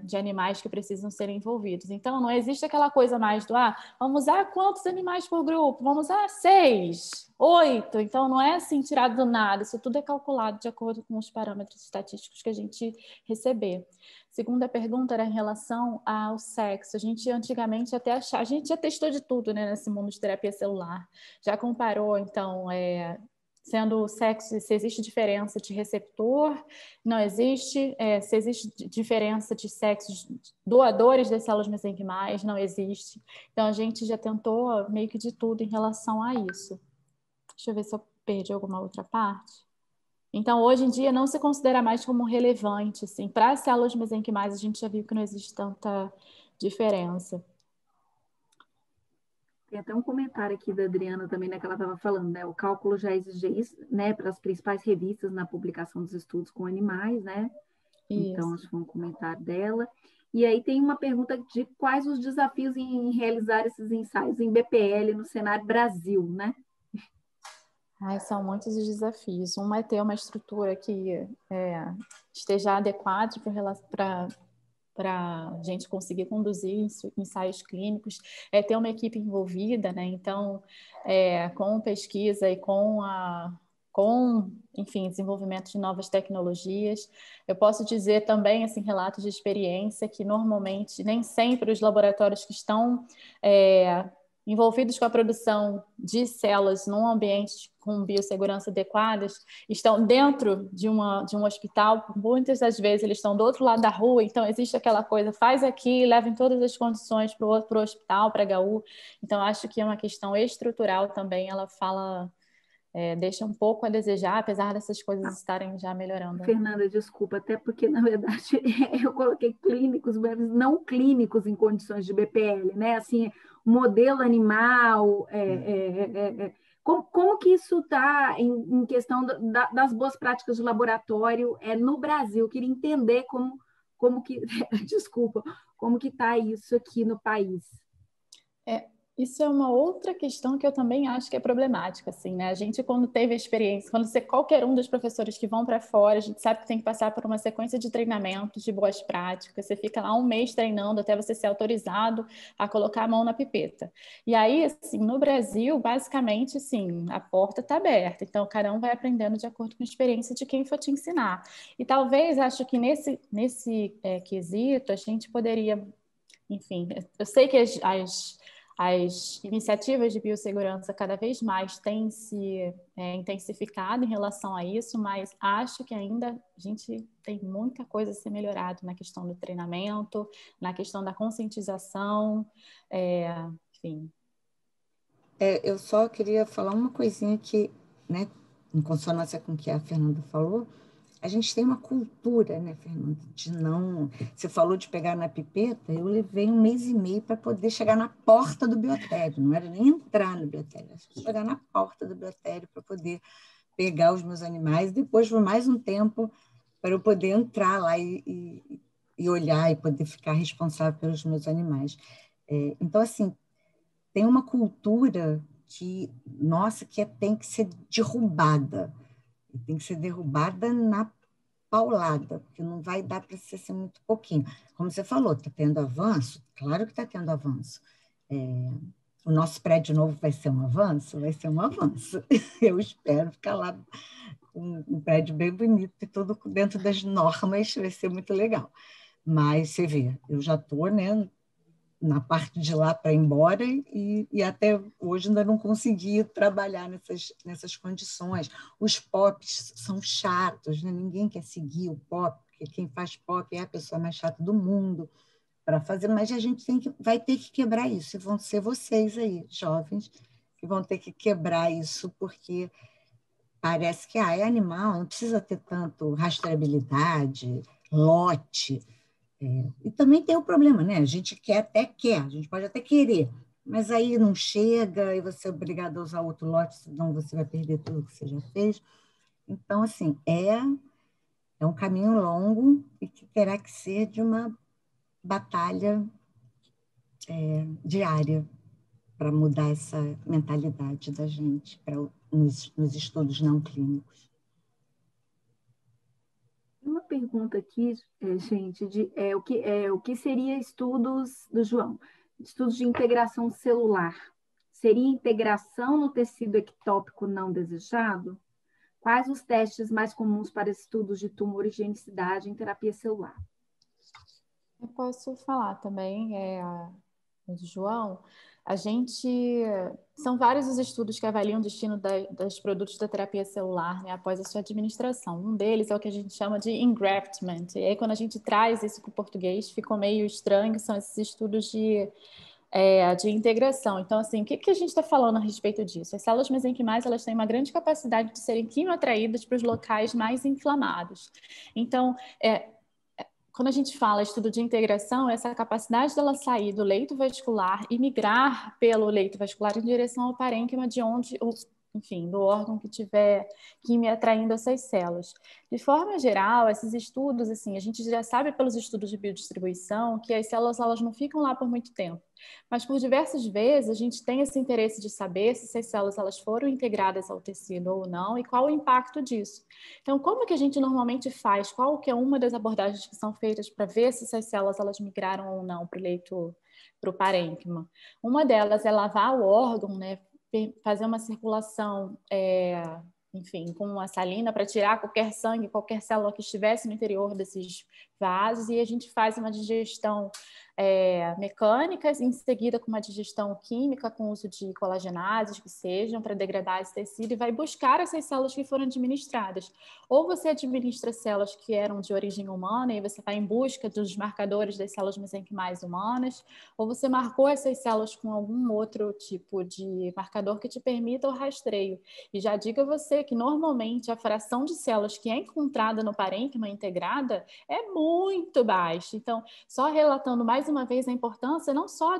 de animais que precisam ser envolvidos. Então, não existe aquela coisa mais do vamos usar quantos animais por grupo? Vamos usar 6, 8. Então, não é assim tirado do nada. Isso tudo é calculado de acordo com os parâmetros estatísticos que a gente receber. Segunda pergunta era em relação ao sexo. A gente antigamente até achava, a gente já testou de tudo, né, nesse mundo de terapia celular. Já comparou, então, sendo o sexo, se existe diferença de receptor, não existe, se existe diferença de sexos doadores das células mesenquimais, não existe. Então, a gente já tentou meio que de tudo em relação a isso. Deixa eu ver se eu perdi alguma outra parte. Então, hoje em dia, não se considera mais como relevante, assim. Para as células mesenquimais, a gente já viu que não existe tanta diferença. Tem até um comentário aqui da Adriana também, né, que ela estava falando, né? O cálculo já exige, né, para as principais revistas na publicação dos estudos com animais, né? Isso. Então, acho que foi um comentário dela. E aí tem uma pergunta de quais os desafios em realizar esses ensaios em BPL no cenário Brasil, né? São muitos os desafios. Um é ter uma estrutura que esteja adequada para a gente conseguir conduzir ensaios clínicos, ter uma equipe envolvida, né? Então, com pesquisa e com enfim, desenvolvimento de novas tecnologias. Eu posso dizer também, assim, relatos de experiência, que normalmente, nem sempre os laboratórios que estão envolvidos com a produção de células num ambiente com biossegurança adequadas, estão dentro de um hospital, muitas das vezes eles estão do outro lado da rua, então existe aquela coisa, faz aqui, leva em todas as condições para o hospital, para a HU. Então, acho que é uma questão estrutural também, ela fala... deixa um pouco a desejar, apesar dessas coisas estarem já melhorando. Fernanda, desculpa, até porque, na verdade, eu coloquei clínicos, mas não clínicos em condições de BPL, né? Assim, modelo animal, como que isso está em questão das boas práticas de laboratório no Brasil? Eu queria entender como que, desculpa, como que está isso aqui no país. Isso é uma outra questão que eu também acho que é problemática, assim, né? A gente, quando teve a experiência, quando você, qualquer um dos professores que vão para fora, a gente sabe que tem que passar por uma sequência de treinamentos, de boas práticas, você fica lá um mês treinando até você ser autorizado a colocar a mão na pipeta. E aí, assim, no Brasil, basicamente, assim, a porta está aberta, então cada um vai aprendendo de acordo com a experiência de quem for te ensinar. E talvez, acho que nesse quesito, a gente poderia, enfim, eu sei que as iniciativas de biossegurança cada vez mais têm se intensificado em relação a isso, mas acho que ainda a gente tem muita coisa a ser melhorada na questão do treinamento, na questão da conscientização, enfim. Eu só queria falar uma coisinha que, né, em consonância com o que a Fernanda falou, a gente tem uma cultura, né, Fernanda, de não... Você falou de pegar na pipeta, eu levei 1 mês e meio para poder chegar na porta do biotério, não era nem entrar no biotério, era chegar na porta do biotério para poder pegar os meus animais, depois por mais um tempo para eu poder entrar lá e olhar e poder ficar responsável pelos meus animais. Então, assim, tem uma cultura que, nossa, tem que ser derrubada. Tem que ser derrubada na paulada, porque não vai dar para ser assim, muito pouquinho. Como você falou, está tendo avanço? Claro que está tendo avanço. O nosso prédio novo vai ser um avanço? Vai ser um avanço. Eu espero ficar lá um prédio bem bonito e tudo dentro das normas, vai ser muito legal. Mas você vê, eu já estou, né, na parte de lá para ir embora e até hoje ainda não consegui trabalhar nessas condições. Os POPs são chatos, né? Ninguém quer seguir o POP, porque quem faz POP é a pessoa mais chata do mundo para fazer, mas a gente vai ter que quebrar isso, e vão ser vocês aí, jovens, que vão ter que quebrar isso, porque parece que é animal, não precisa ter tanto rastreabilidade, lote. E também tem o problema, né? A gente a gente pode até querer, mas aí não chega e você é obrigado a usar outro lote, senão você vai perder tudo que você já fez. Então, assim, é um caminho longo e que terá que ser de uma batalha diária para mudar essa mentalidade da gente nos estudos não clínicos. Uma pergunta aqui, gente, o que seria estudos do João? Estudos de integração celular. Seria integração no tecido ectópico não desejado? Quais os testes mais comuns para estudos de tumorigenicidade em terapia celular? Eu posso falar também, do João. São vários os estudos que avaliam o destino dos produtos da terapia celular, né, após a sua administração. Um deles é o que a gente chama de engraftment. E aí, quando a gente traz isso para o português, ficou meio estranho, são esses estudos de integração. Então, assim, o que a gente está falando a respeito disso? As células mesenquimais, elas têm uma grande capacidade de serem quimioatraídas para os locais mais inflamados. Então, quando a gente fala estudo de integração, essa capacidade dela sair do leito vascular e migrar pelo leito vascular em direção ao parênquima de onde, enfim, do órgão que tiver quimio atraindo essas células. De forma geral, esses estudos, assim, a gente já sabe pelos estudos de biodistribuição que as células elas não ficam lá por muito tempo. Mas por diversas vezes a gente tem esse interesse de saber se essas células elas foram integradas ao tecido ou não e qual o impacto disso. Então, como que a gente normalmente faz? Qual que é uma das abordagens que são feitas para ver se essas células elas migraram ou não para o leito, para o parênquima? Uma delas é lavar o órgão, né? Fazer uma circulação, enfim, com uma salina para tirar qualquer sangue, qualquer célula que estivesse no interior desses vasos, e a gente faz uma digestão mecânica, em seguida com uma digestão química, com uso de colagenases que sejam, para degradar esse tecido, e vai buscar essas células que foram administradas. Ou você administra células que eram de origem humana, e você vai em busca dos marcadores das células mesenquimais humanas, ou você marcou essas células com algum outro tipo de marcador que te permita o rastreio. E já digo a você que, normalmente, a fração de células que é encontrada no parênquima integrada é muito baixo. Então, só relatando mais uma vez a importância não só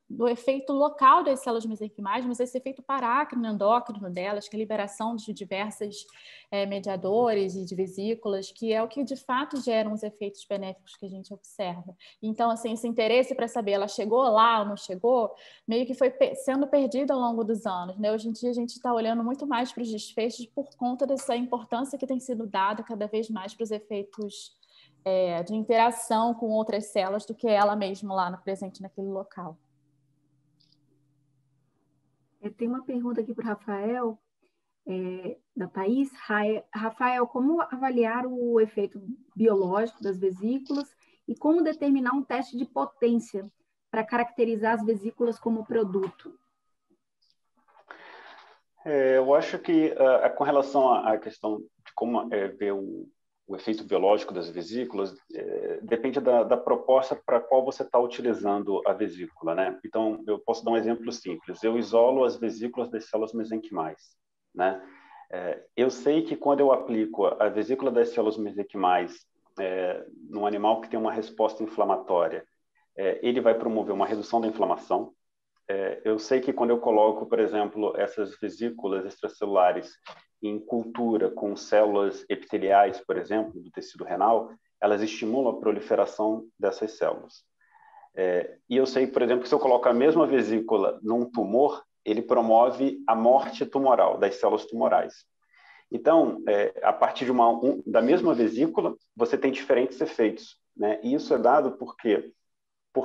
do efeito local das células mesenquimais, mas esse efeito parácrino, endócrino delas, que é a liberação de diversos mediadores e de vesículas, que é o que de fato geram os efeitos benéficos que a gente observa. Então, assim, esse interesse para saber ela chegou lá ou não chegou, meio que foi sendo perdido ao longo dos anos, né? Hoje em dia a gente está olhando muito mais para os desfechos por conta dessa importância que tem sido dada cada vez mais para os efeitos de interação com outras células do que ela mesma lá presente naquele local. Tem uma pergunta aqui para o Rafael, da Thaís. Rafael, como avaliar o efeito biológico das vesículas e como determinar um teste de potência para caracterizar as vesículas como produto? Eu acho que com relação à questão de como ver o efeito biológico das vesículas, depende da proposta para a qual você está utilizando a vesícula, né? Então, eu posso dar um exemplo simples. Eu isolo as vesículas das células mesenquimais, né? Eu sei que quando eu aplico a vesícula das células mesenquimais num animal que tem uma resposta inflamatória, ele vai promover uma redução da inflamação. Eu sei que quando eu coloco, por exemplo, essas vesículas extracelulares em cultura com células epiteliais, por exemplo, do tecido renal, elas estimulam a proliferação dessas células. E eu sei, por exemplo, que se eu coloco a mesma vesícula num tumor, ele promove a morte tumoral das células tumorais. Então, a partir da mesma vesícula, você tem diferentes efeitos, né? E isso é dado porque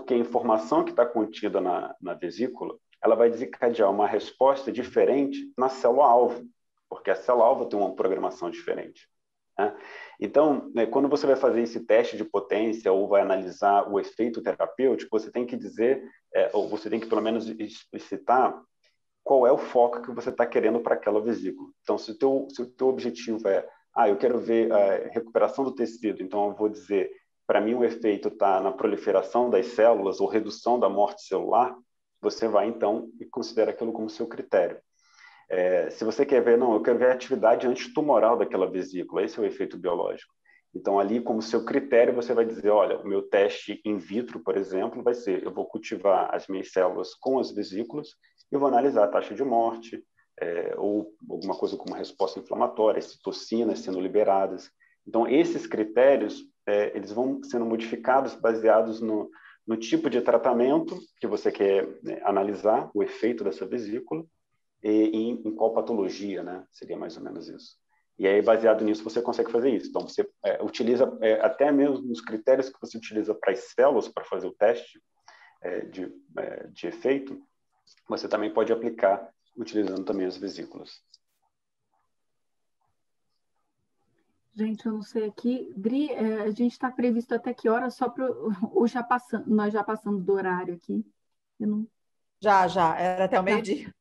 a informação que está contida na vesícula, ela vai desencadear uma resposta diferente na célula-alvo, porque a célula-alvo tem uma programação diferente, né? Então, quando você vai fazer esse teste de potência ou vai analisar o efeito terapêutico, você tem que dizer, ou você tem que pelo menos explicitar qual é o foco que você está querendo para aquela vesícula. Então, se o teu objetivo eu quero ver a recuperação do tecido, então eu vou dizer, para mim o efeito está na proliferação das células ou redução da morte celular, você vai então e considera aquilo como seu critério. Se você quer ver, eu quero ver a atividade antitumoral daquela vesícula, esse é o efeito biológico. Então, ali, como seu critério, você vai dizer, olha, o meu teste in vitro, por exemplo, vai ser, eu vou cultivar as minhas células com as vesículas e vou analisar a taxa de morte, ou alguma coisa como resposta inflamatória, citocinas sendo liberadas. Então, esses critérios, eles vão sendo modificados baseados no tipo de tratamento que você quer analisar, o efeito dessa vesícula, e em qual patologia, né? Seria mais ou menos isso. E aí, baseado nisso, você consegue fazer isso. Então, você utiliza até mesmo os critérios que você utiliza para as células, para fazer o teste de efeito, você também pode aplicar utilizando também as vesículas. Gente, eu não sei aqui. Dri, a gente está previsto até que hora? Só para nós já passamos do horário aqui. Eu não... Já. Era até o meio-dia.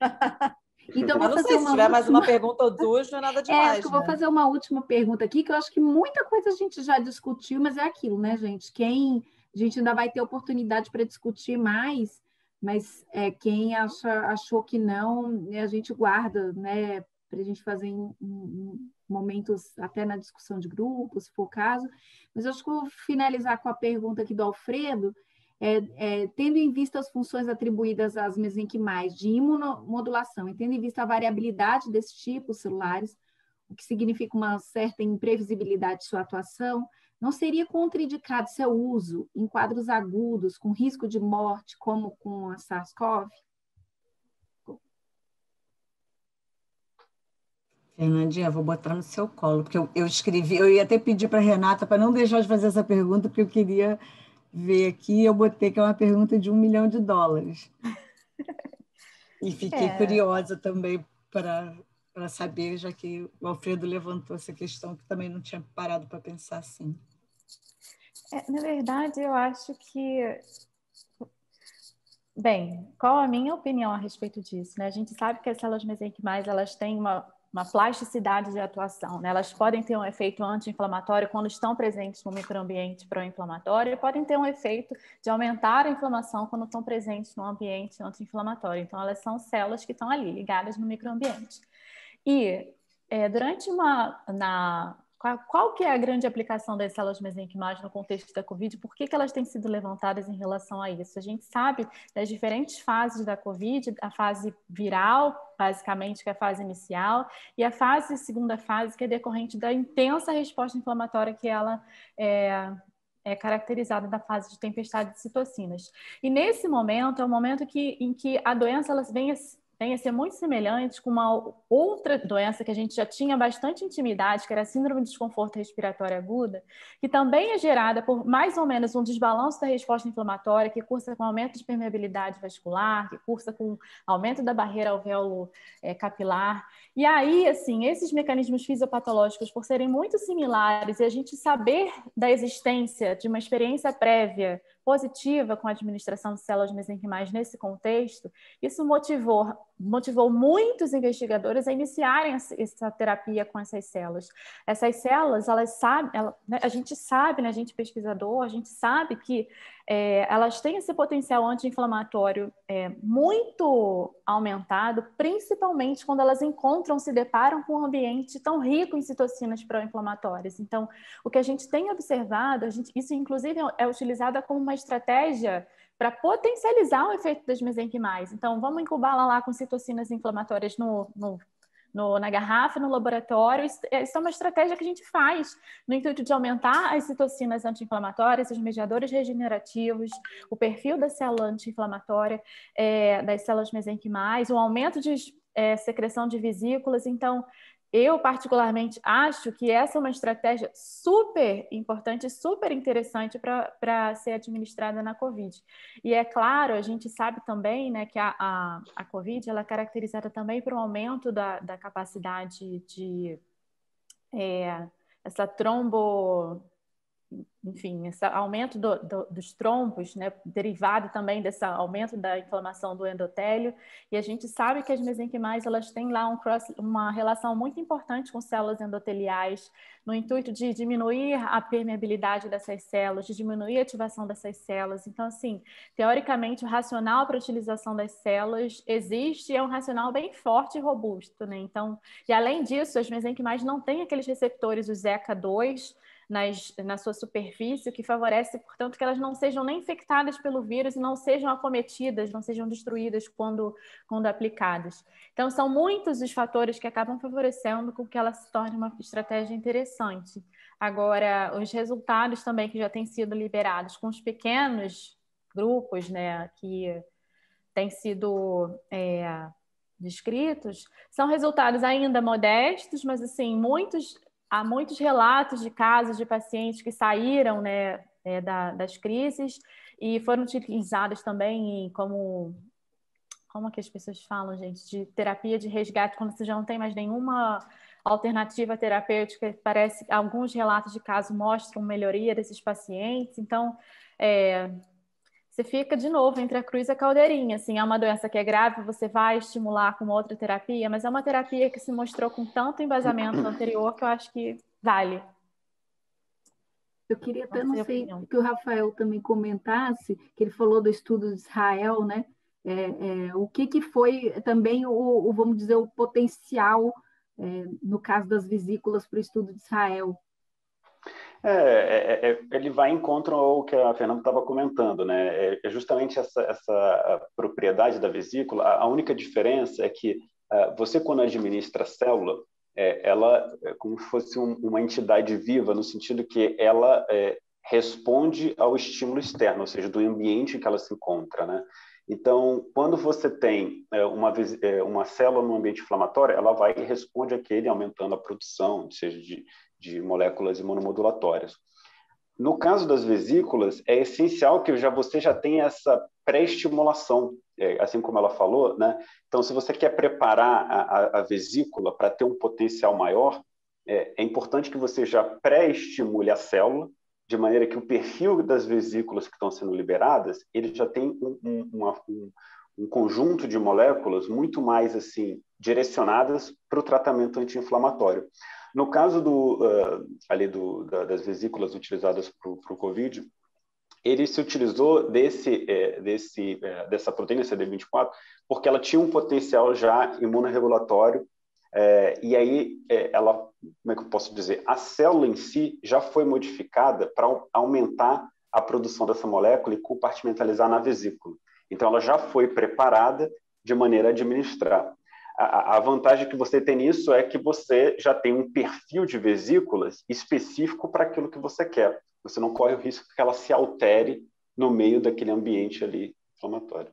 Então, eu não sei, se tiver mais uma pergunta ou duas, não é nada demais. Acho que eu vou fazer uma última pergunta aqui, que eu acho que muita coisa a gente já discutiu, mas é aquilo, né, gente? A gente ainda vai ter oportunidade para discutir mais, mas quem achou que não, a gente guarda, né, para a gente fazer em momentos até na discussão de grupos, se for o caso. Mas eu acho que eu vou finalizar com a pergunta aqui do Alfredo. Tendo em vista as funções atribuídas às mesenquimais de imunomodulação e tendo em vista a variabilidade desses tipos celulares, o que significa uma certa imprevisibilidade de sua atuação, não seria contraindicado seu uso em quadros agudos com risco de morte, como com a SARS-CoV? Fernandinha, vou botar no seu colo, porque eu escrevi, eu ia até pedir para a Renata para não deixar de fazer essa pergunta, porque eu queria ver aqui, eu botei que é uma pergunta de $1 milhão. E fiquei curiosa também para saber, já que o Alfredo levantou essa questão, que também não tinha parado para pensar assim. Na verdade, eu acho que... Bem, qual a minha opinião a respeito disso, né? A gente sabe que as células mesenquimais, elas têm uma plasticidade de atuação, né? Elas podem ter um efeito anti-inflamatório quando estão presentes no microambiente pró-inflamatório e podem ter um efeito de aumentar a inflamação quando estão presentes no ambiente anti-inflamatório. Então, elas são células que estão ali, ligadas no microambiente. E durante qual que é a grande aplicação das células mesenquimais no contexto da COVID? Por que elas têm sido levantadas em relação a isso? A gente sabe das diferentes fases da COVID, a fase viral, basicamente, que é a fase inicial, e a segunda fase, que é decorrente da intensa resposta inflamatória que ela é caracterizada na fase de tempestade de citocinas. E nesse momento, é um momento em que a doença elas vem a ser muito semelhante com uma outra doença que a gente já tinha bastante intimidade, que era a síndrome de desconforto respiratório aguda, que também é gerada por mais ou menos um desbalanço da resposta inflamatória, que cursa com aumento de permeabilidade vascular, que cursa com aumento da barreira alvéolo capilar. E aí, assim, esses mecanismos fisiopatológicos, por serem muito similares e a gente saber da existência de uma experiência prévia positiva com a administração de células mesenquimais nesse contexto, isso motivou muitos investigadores a iniciarem essa terapia com essas células. Essas células, a gente sabe, né, a gente pesquisador, a gente sabe que elas têm esse potencial anti-inflamatório muito aumentado, principalmente quando elas se deparam com um ambiente tão rico em citocinas pró-inflamatórias. Então, o que a gente tem observado, isso inclusive é utilizado como uma estratégia para potencializar o efeito das mesenquimais. Então, vamos incubá-la lá com citocinas inflamatórias na garrafa, no laboratório. Isso é uma estratégia que a gente faz no intuito de aumentar as citocinas anti-inflamatórias, os mediadores regenerativos, o perfil da célula anti-inflamatória, das células mesenquimais, o aumento de secreção de vesículas. Então, eu, particularmente, acho que essa é uma estratégia super importante, super interessante para ser administrada na COVID. E é claro, a gente sabe também, né, que a COVID ela é caracterizada também por um aumento da capacidade de essa enfim, esse aumento dos trombos, né, derivado também desse aumento da inflamação do endotélio, e a gente sabe que as mesenquimais elas têm lá uma relação muito importante com células endoteliais, no intuito de diminuir a permeabilidade dessas células, de diminuir a ativação dessas células. Então, assim, teoricamente, o racional para a utilização das células existe, é um racional bem forte e robusto, né? Então, e além disso, as mesenquimais não têm aqueles receptores, os ECA2, na sua superfície, o que favorece, portanto, que elas não sejam nem infectadas pelo vírus e não sejam acometidas, não sejam destruídas quando aplicadas. Então, são muitos os fatores que acabam favorecendo com que ela se torne uma estratégia interessante. Agora, os resultados também que já têm sido liberados com os pequenos grupos, né, que têm sido descritos, são resultados ainda modestos, mas, assim, há muitos relatos de casos de pacientes que saíram, né, das crises e foram utilizados também como que as pessoas falam, gente, de terapia de resgate, quando você já não tem mais nenhuma alternativa terapêutica. Parece que alguns relatos de caso mostram melhoria desses pacientes. Então, você fica, de novo, entre a cruz e a caldeirinha. Assim, é uma doença que é grave, você vai estimular com outra terapia, mas é uma terapia que se mostrou com tanto embasamento anterior que eu acho que vale. Eu queria até, não sei, que o Rafael também comentasse, que ele falou do estudo de Israel, né? O que foi também vamos dizer, o potencial, no caso das vesículas, para o estudo de Israel? Ele vai em contra ao que a Fernanda estava comentando, né? É justamente essa propriedade da vesícula. A única diferença é que você, quando administra a célula, ela é como se fosse uma entidade viva, no sentido que ela responde ao estímulo externo, ou seja, do ambiente em que ela se encontra, né? Então, quando você tem uma célula no ambiente inflamatório, ela vai e responde àquele, aumentando a produção, seja de moléculas imunomodulatórias. No caso das vesículas, é essencial que você já tenha essa pré-estimulação, assim como ela falou, né? Então, se você quer preparar a vesícula para ter um potencial maior, é importante que você já pré-estimule a célula, de maneira que o perfil das vesículas que estão sendo liberadas, ele já tem um conjunto de moléculas muito mais assim direcionadas para o tratamento anti-inflamatório. No caso das vesículas utilizadas para o COVID, ele se utilizou dessa proteína CD24 porque ela tinha um potencial já imunorregulatório, e aí ela como é que eu posso dizer? A célula em si já foi modificada para aumentar a produção dessa molécula e compartimentalizar na vesícula. Então, ela já foi preparada de maneira a administrar. A vantagem que você tem nisso é que você já tem um perfil de vesículas específico para aquilo que você quer. Você não corre o risco que ela se altere no meio daquele ambiente ali inflamatório.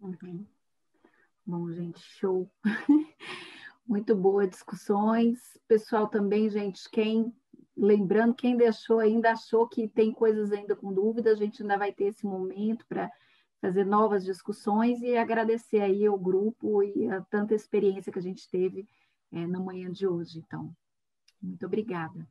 Uhum. Bom, gente, show. Muito boas discussões. Pessoal também, gente, lembrando, quem ainda achou que tem coisas ainda com dúvida, a gente ainda vai ter esse momento para fazer novas discussões e agradecer aí ao grupo e a tanta experiência que a gente teve na manhã de hoje. Então, muito obrigada.